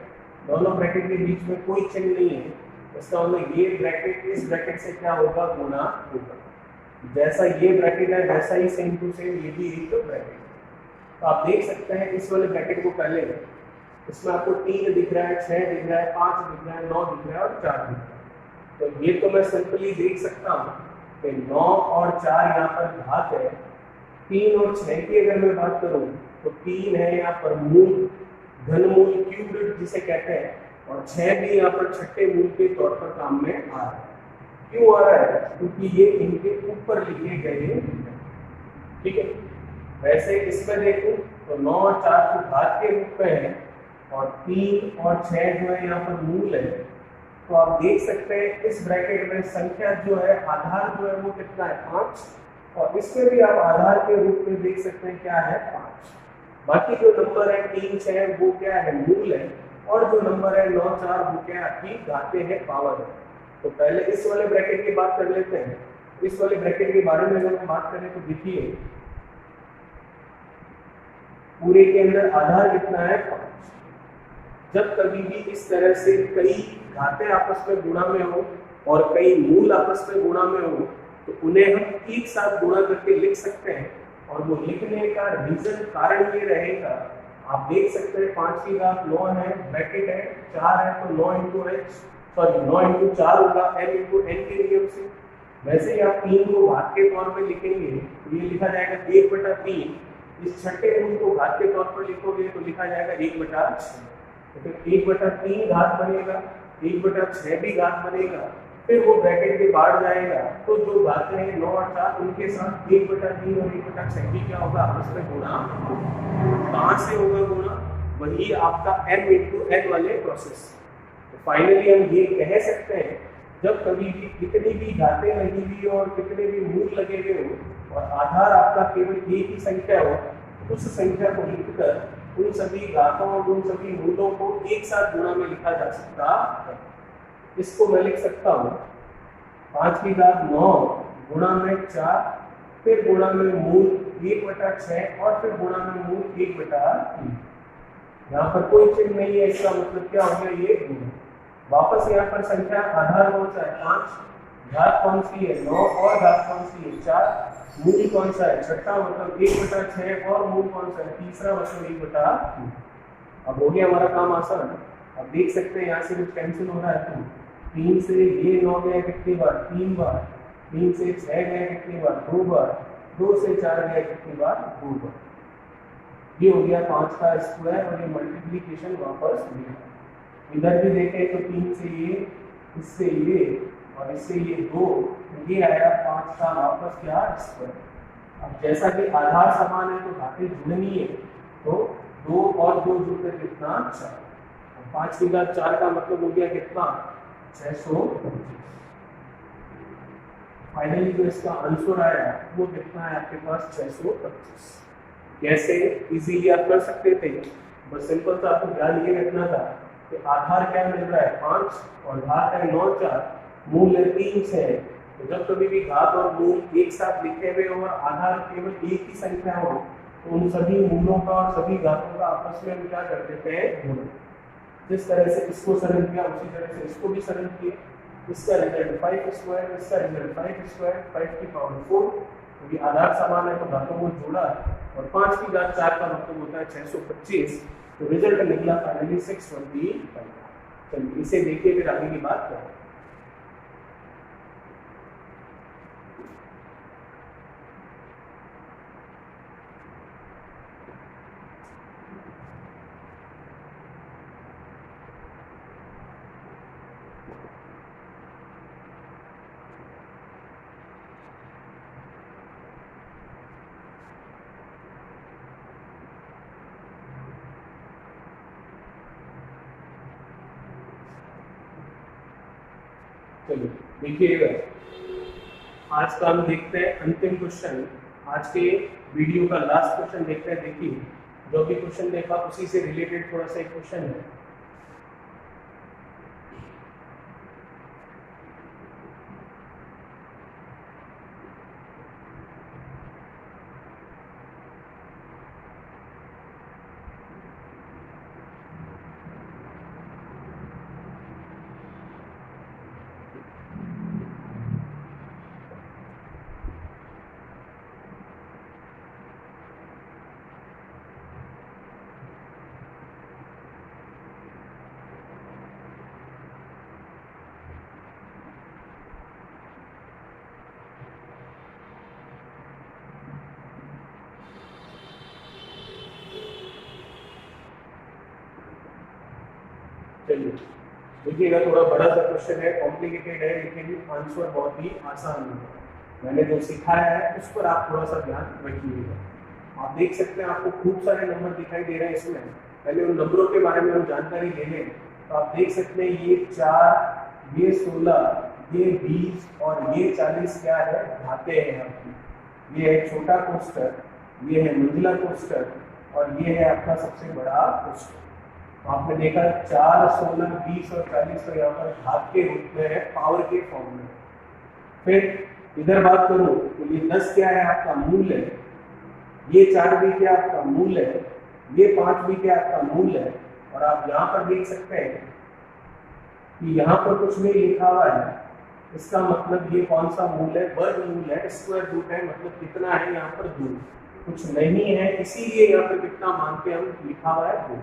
दोनों ब्रैकेट के बीच में कोई चिन्ह नहीं है। इसका मतलब ये ब्रैकेट इस ब्रैकेट से क्या होगा गुणा होगा। जैसा ये ब्रैकेट है वैसा ही सेम टू सेम ये भी एक ब्रैकेट है। तो आप देख सकते हैं इस वाले ब्रैकेट को पहले इसमें आपको 3 दिख रहा है 6 दिख रहा है 5 दिख रहा है 9 दिख रहा है और 4 दिख रहा है। तो ये तो मैं सिंपली देख सकता हूँ कि 9 और 4 यहाँ पर घात है। 3 और 6 की अगर मैं बात करूँ तो 3 है यहाँ पर मूल घनमूल क्यूब्ड जिसे कहते हैं और 6 भी यहाँ पर छठे मूल के तौर पर काम में आ रहा है। क्यों आ रहा है क्योंकि ये इनके ऊपर लिखे गए हैं। ठीक है, वैसे इसमें देखो तो 9 और 4 को घात के रूप में है और 3 और 6 जो है यहाँ पर मूल है। तो आप देख सकते हैं इस ब्रैकेट में संख्या जो है आधार जो है वो कितना है 5 और इसमें भी आप आधार के रूप में देख सकते हैं क्या है 5। बाकी जो नंबर है 3 6 वो क्या है मूल है और जो नंबर है 9 4 वो क्या आपकी घाते हैं पावर है। तो पहले इस वाले ब्रैकेट की बात कर लेते हैं। इस वाले ब्रैकेट के बारे में अगर हम बात करें तो देखिए पूरे के अंदर आधार कितना है 5। जब कभी भी इस तरह से कई घातें आपस में गुणा में हो और कई मूल आपस में गुणा में हो तो उन्हें हम एक साथ गुणा करके लिख सकते हैं और वो लिखने का रीजन कारण ये रहेगा। आप देख सकते हैं 5 की घात 9 है ब्रैकेट है 4 है तो 9 इंटू 9 4 होगा m इंटू n के नियम से। वैसे ही आप 3 को घात के तौर पर लिखेंगे तो ये लिखा जाएगा 1/3। इस छठे मूल को घात के तौर पर लिखोगे तो लिखा जाएगा 1/6। तो फिर 1/3 घात बनेगा 1/6 भी घात बनेगा फिर वो ब्रैकेट के बाहर जाएगा तो जो बातें हैं 9 और 4 उनके साथ 1/3 और 1/6 भी क्या होगा आपस में गुणा। कहाँ से होगा गुणा? वही आपका m इंटू n वाले प्रोसेस। तो फाइनली हम ये कह सकते हैं जब कभी भी कितनी भी घातें लगी हुई और कितने भी मूल लगे हुए हो और आधार आपका केवल एक ही संख्या हो, उस संख्या को लिखकर उन सभी घातों और उन सभी मूलों को एक साथ गुणा में लिखा जा सकता है। इसको मैं लिख सकता हूँ 5 की घात 9 गुणा में 4 फिर गुणा में मूल 1/6 और फिर गुणा में मूल 1/3। यहाँ पर कोई चिन्ह नहीं है, इसका मतलब क्या हो गया ये गुणा। वापस यहाँ पर संख्या आधार कौन सा है 5, घात कौन सी है 9 और घात कौन सी है 4, मूल कौन सा है छठा मतलब 1/6 और मूल कौन सा है तीसरा मतलब 1/3। अब हो गया हमारा काम आसान। अब देख सकते हैं यहाँ से कुछ कैंसिल हो रहा है तो 3 से ये 9 गया कितनी बार 3 बार, 3 से 6 गया कितनी बार 2 बार, 2 से 4 गया कितनी बार 2 बार। ये हो गया 5 का स्क्वायर और ये मल्टीप्लिकेशन वापस दिया। इधर भी देखें तो 3 से ये, इससे ये और इससे ये 2, ये आया 5 का वापस क्या स्क्वायर। अब जैसा कि आधार समान है तो घातें जुड़नी है तो 2 और 2 जुड़कर कितना 4। 5 की घात 4 का मतलब हो गया कितना 625। फाइनली जो इसका आंसर आया वो कितना है आपके पास 625। कैसे इजीली आप कर सकते थे, बस सिंपल सा आपको ध्यान ये रखना था कि आधार क्या मिल रहा है 5 और घात है 9 4, मूल है 3 6। तो जब कभी भी घात और मूल एक साथ लिखे हुए हो और आधार केवल एक ही संख्या हो तो उन सभी मूलों का और सभी घातों का आपस में हम क्या कर देते हैं गुणा। जिस तरह से इसको सरल किया उसी तरह से इसको भी सरल किया। इसका रिजल्ट 5 स्क्वायर, इसका रिजल्ट 5 स्क्वायर 5 की पावर 4, क्योंकि आधार समान है तो घातों को जोड़ा और 5 की घात 4 का मतलब होता है 625। तो रिजल्ट निकला फाइनली 625। चलिए इसे देखिए फिर आगे की बात करें। चलिए देखिएगा आज का हम देखते हैं अंतिम क्वेश्चन। आज के वीडियो का लास्ट क्वेश्चन देखते हैं। देखिए जो भी क्वेश्चन देखा उसी से रिलेटेड थोड़ा सा एक क्वेश्चन है। चलिए देखिएगा थोड़ा बड़ा सा क्वेश्चन है, कॉम्प्लिकेटेड है, लेकिन आंसर बहुत ही आसान है। मैंने जो सिखाया है उस पर आप थोड़ा सा ध्यान रखिएगा। आप देख सकते हैं आपको खूब सारे नंबर दिखाई दे रहे हैं इसमें। पहले उन नंबरों के बारे में हम जानकारी ले लें तो आप देख सकते हैं ये 4, ये 16, ये 20 और ये 40 क्या है घाते हैं आपकी। ये है छोटा कोष्ठक, ये है मंजिला कोष्ठक और ये है आपका सबसे बड़ा कोष्ठक। आपने देखा 4, 16, 20 और 40 तो यहाँ पर घात के रूप में है, पावर के फॉर्म में। फिर इधर बात करूं तो ये 10 क्या है आपका मूल है, ये 4 भी क्या आपका मूल है, ये 5 भी क्या आपका मूल है। और आप यहाँ पर देख सकते हैं कि यहाँ पर कुछ नहीं लिखा हुआ है, इसका मतलब ये कौन सा मूल है वर्गमूल है, स्क्वायर रूट है, मतलब कितना है यहाँ पर 2, कुछ नहीं है, इसीलिए यहाँ पर कितना मानते हम लिखा हुआ है 2।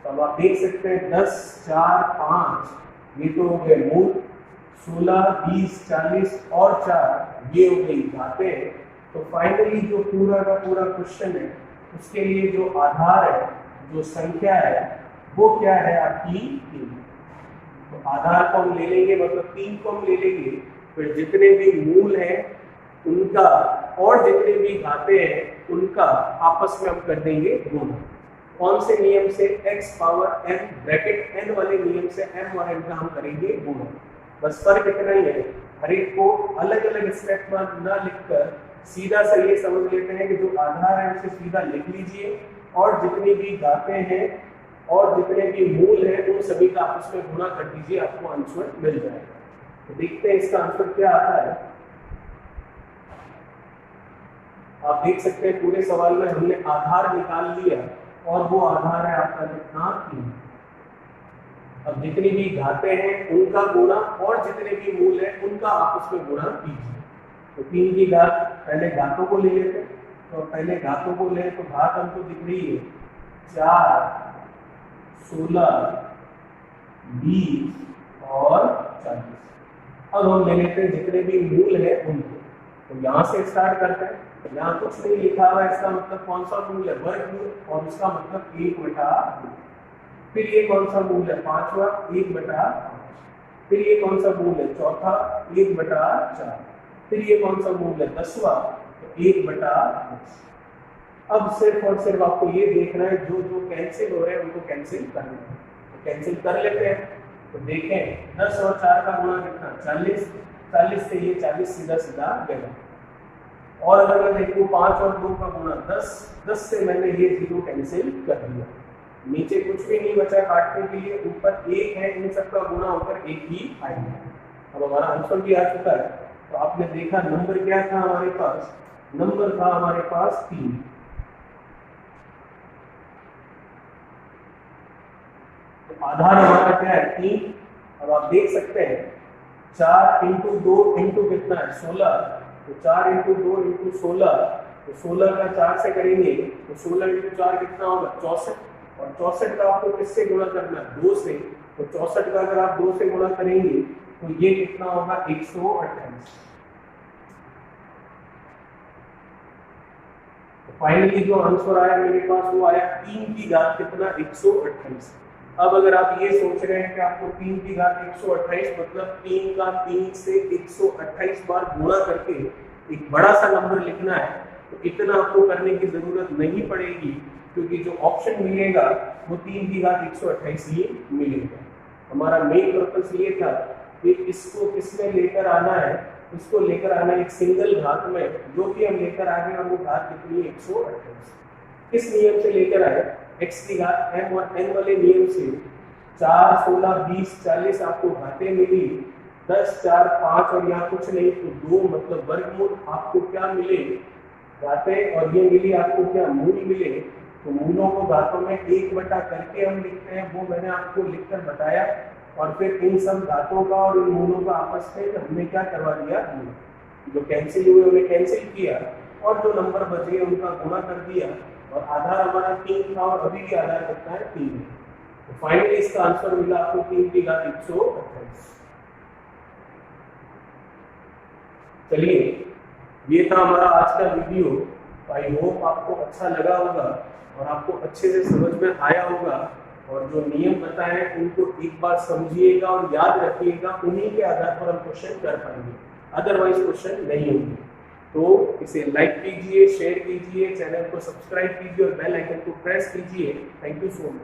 तो अब आप देख सकते हैं 10, 4, 5 ये तो हो गए मूल, 16, 20, 40 और 4 ये हो गई घातें। तो फाइनली जो पूरा का पूरा क्वेश्चन है उसके लिए जो आधार है, जो संख्या है वो क्या है आपकी 3। तो आधार को हम ले लेंगे, मतलब 3 को हम ले लेंगे, फिर जितने भी मूल हैं उनका और जितने भी घाते हैं उनका आपस में हम कर देंगे गुणा। कौन से नियम से? x power n bracket n वाले नियम से m और n का हम करेंगे गुणा। बस फर्क इतना ही है, हर एक को अलग अलग स्टेप में ना लिखकर सीधा सा ये समझ लेते हैं कि जो आधार है उसे सीधा लिख लीजिए और जितनी भी घाते हैं और जितने भी मूल हैं उन सभी का आपस में गुणा कर दीजिए, आपको आंसर मिल जाएगा। तो देखते हैं इसका आंसर क्या आता है। आप देख सकते हैं पूरे सवाल में हमने आधार निकाल लिया और वो आधार है आपका कितना? 3। अब जितनी भी घाते हैं उनका गुणा और जितने भी मूल हैं उनका आपस में गुणा कीजिए। तो 3 की घात, पहले घातों को ले लेते हैं, तो पहले घातों को ले तो घात हमको दिख रही है 4, 16, 20 और 40। अब हम ले लेते हैं जितने भी मूल हैं उनको, तो यहाँ से स्टार्ट करते हैं। यहाँ कुछ नहीं लिखा हुआ है, इसका मतलब कौन सा मूल है? वर्गमूल, और उसका मतलब 1/2। फिर ये कौन सा मूल है? 5वां, 1/5। फिर ये कौन सा मूल है? चौथा, 1/4। फिर ये कौन सा मूल है? 10वां, तो 1/10। अब सिर्फ और सिर्फ आपको ये देखना है जो जो कैंसिल हो रहे हैं उनको कैंसिल करना है, तो कैंसिल कर लेते हैं। तो देखें 10 और 4 का गुणा कितना? 40। 40 से ये 40 सीधा सीधा गया। और अगर मैं देखूं 5 और 2 का गुणा 10, 10 से मैंने ये 0 कैंसिल कर दिया, नीचे कुछ भी नहीं बचा काटने के लिए, ऊपर 1 है, इन सब का गुणा होकर 1 ही आएगा। अब हमारा आंसर भी आ चुका है। तो आपने देखा नंबर क्या था हमारे पास? नंबर था हमारे पास 3। तो आधार हमारा क्या है? 3। अब आप देख सकते हैं 4 × 2 × कितना है? 16। तो 4 × 2 × 16, तो 16 का 4 से करेंगे तो 16 × 4 कितना होगा? 64। और 64 का आपको किससे गुणा करना है? 2 से। तो 64 का अगर आप 2 से गुणा करेंगे तो ये कितना होगा? 128। तो फाइनली जो आंसर आया मेरे पास वो आया 3 की घात कितना? 128। अब अगर आप ये सोच रहे हैं कि आपको 3 की घात 128 मतलब 3 का 3 से 128 बार गुणा करके एक बड़ा सा नंबर लिखना है, तो इतना आपको करने की जरूरत नहीं पड़ेगी, क्योंकि जो ऑप्शन मिलेगा वो 3 की घात 128 ही मिलेगा। हमारा मेन पर्पस ये था कि इसको किसमें लेकर आना है? इसको लेकर आना एक सिंगल घात में, जो कि हम लेकर आ गए और वो घात कितनी है? 128। किस नियम से लेकर आए? x की घात m और n वाले नियम से। 4, 16, 20, 40 आपको घातें मिली, 10, 4, 5 और यहाँ कुछ नहीं तो 2 मतलब वर्गमूल। आपको क्या मिले? घातें। और ये मिली आपको क्या? मूल मिले। तो मूलों को घातों में 1/, करके हम लिखते हैं, वो मैंने आपको लिखकर बताया। और फिर इन सब घातों का और इन मूलों का आपस में हमने क्या करवा दिया? जो कैंसिल हुए उन्हें कैंसिल किया और जो नंबर बच गए उनका गुणा कर दिया। और आधार हमारा 3 था और अभी भी आधार कितना है? 3। तो फाइनली इसका आंसर मिला आपको 3 की घात 128। चलिए, ये था हमारा आज का वीडियो। आई होप आपको अच्छा लगा होगा और आपको अच्छे से समझ में आया होगा, और जो नियम बताए हैं उनको एक बार समझिएगा और याद रखिएगा, उन्हीं के आधार पर हम क्वेश्चन कर पाएंगे, अदरवाइज क्वेश्चन नहीं होंगे। तो इसे लाइक कीजिए, शेयर कीजिए, चैनल को सब्सक्राइब कीजिए और बेल आइकन को प्रेस कीजिए। Thank you so much.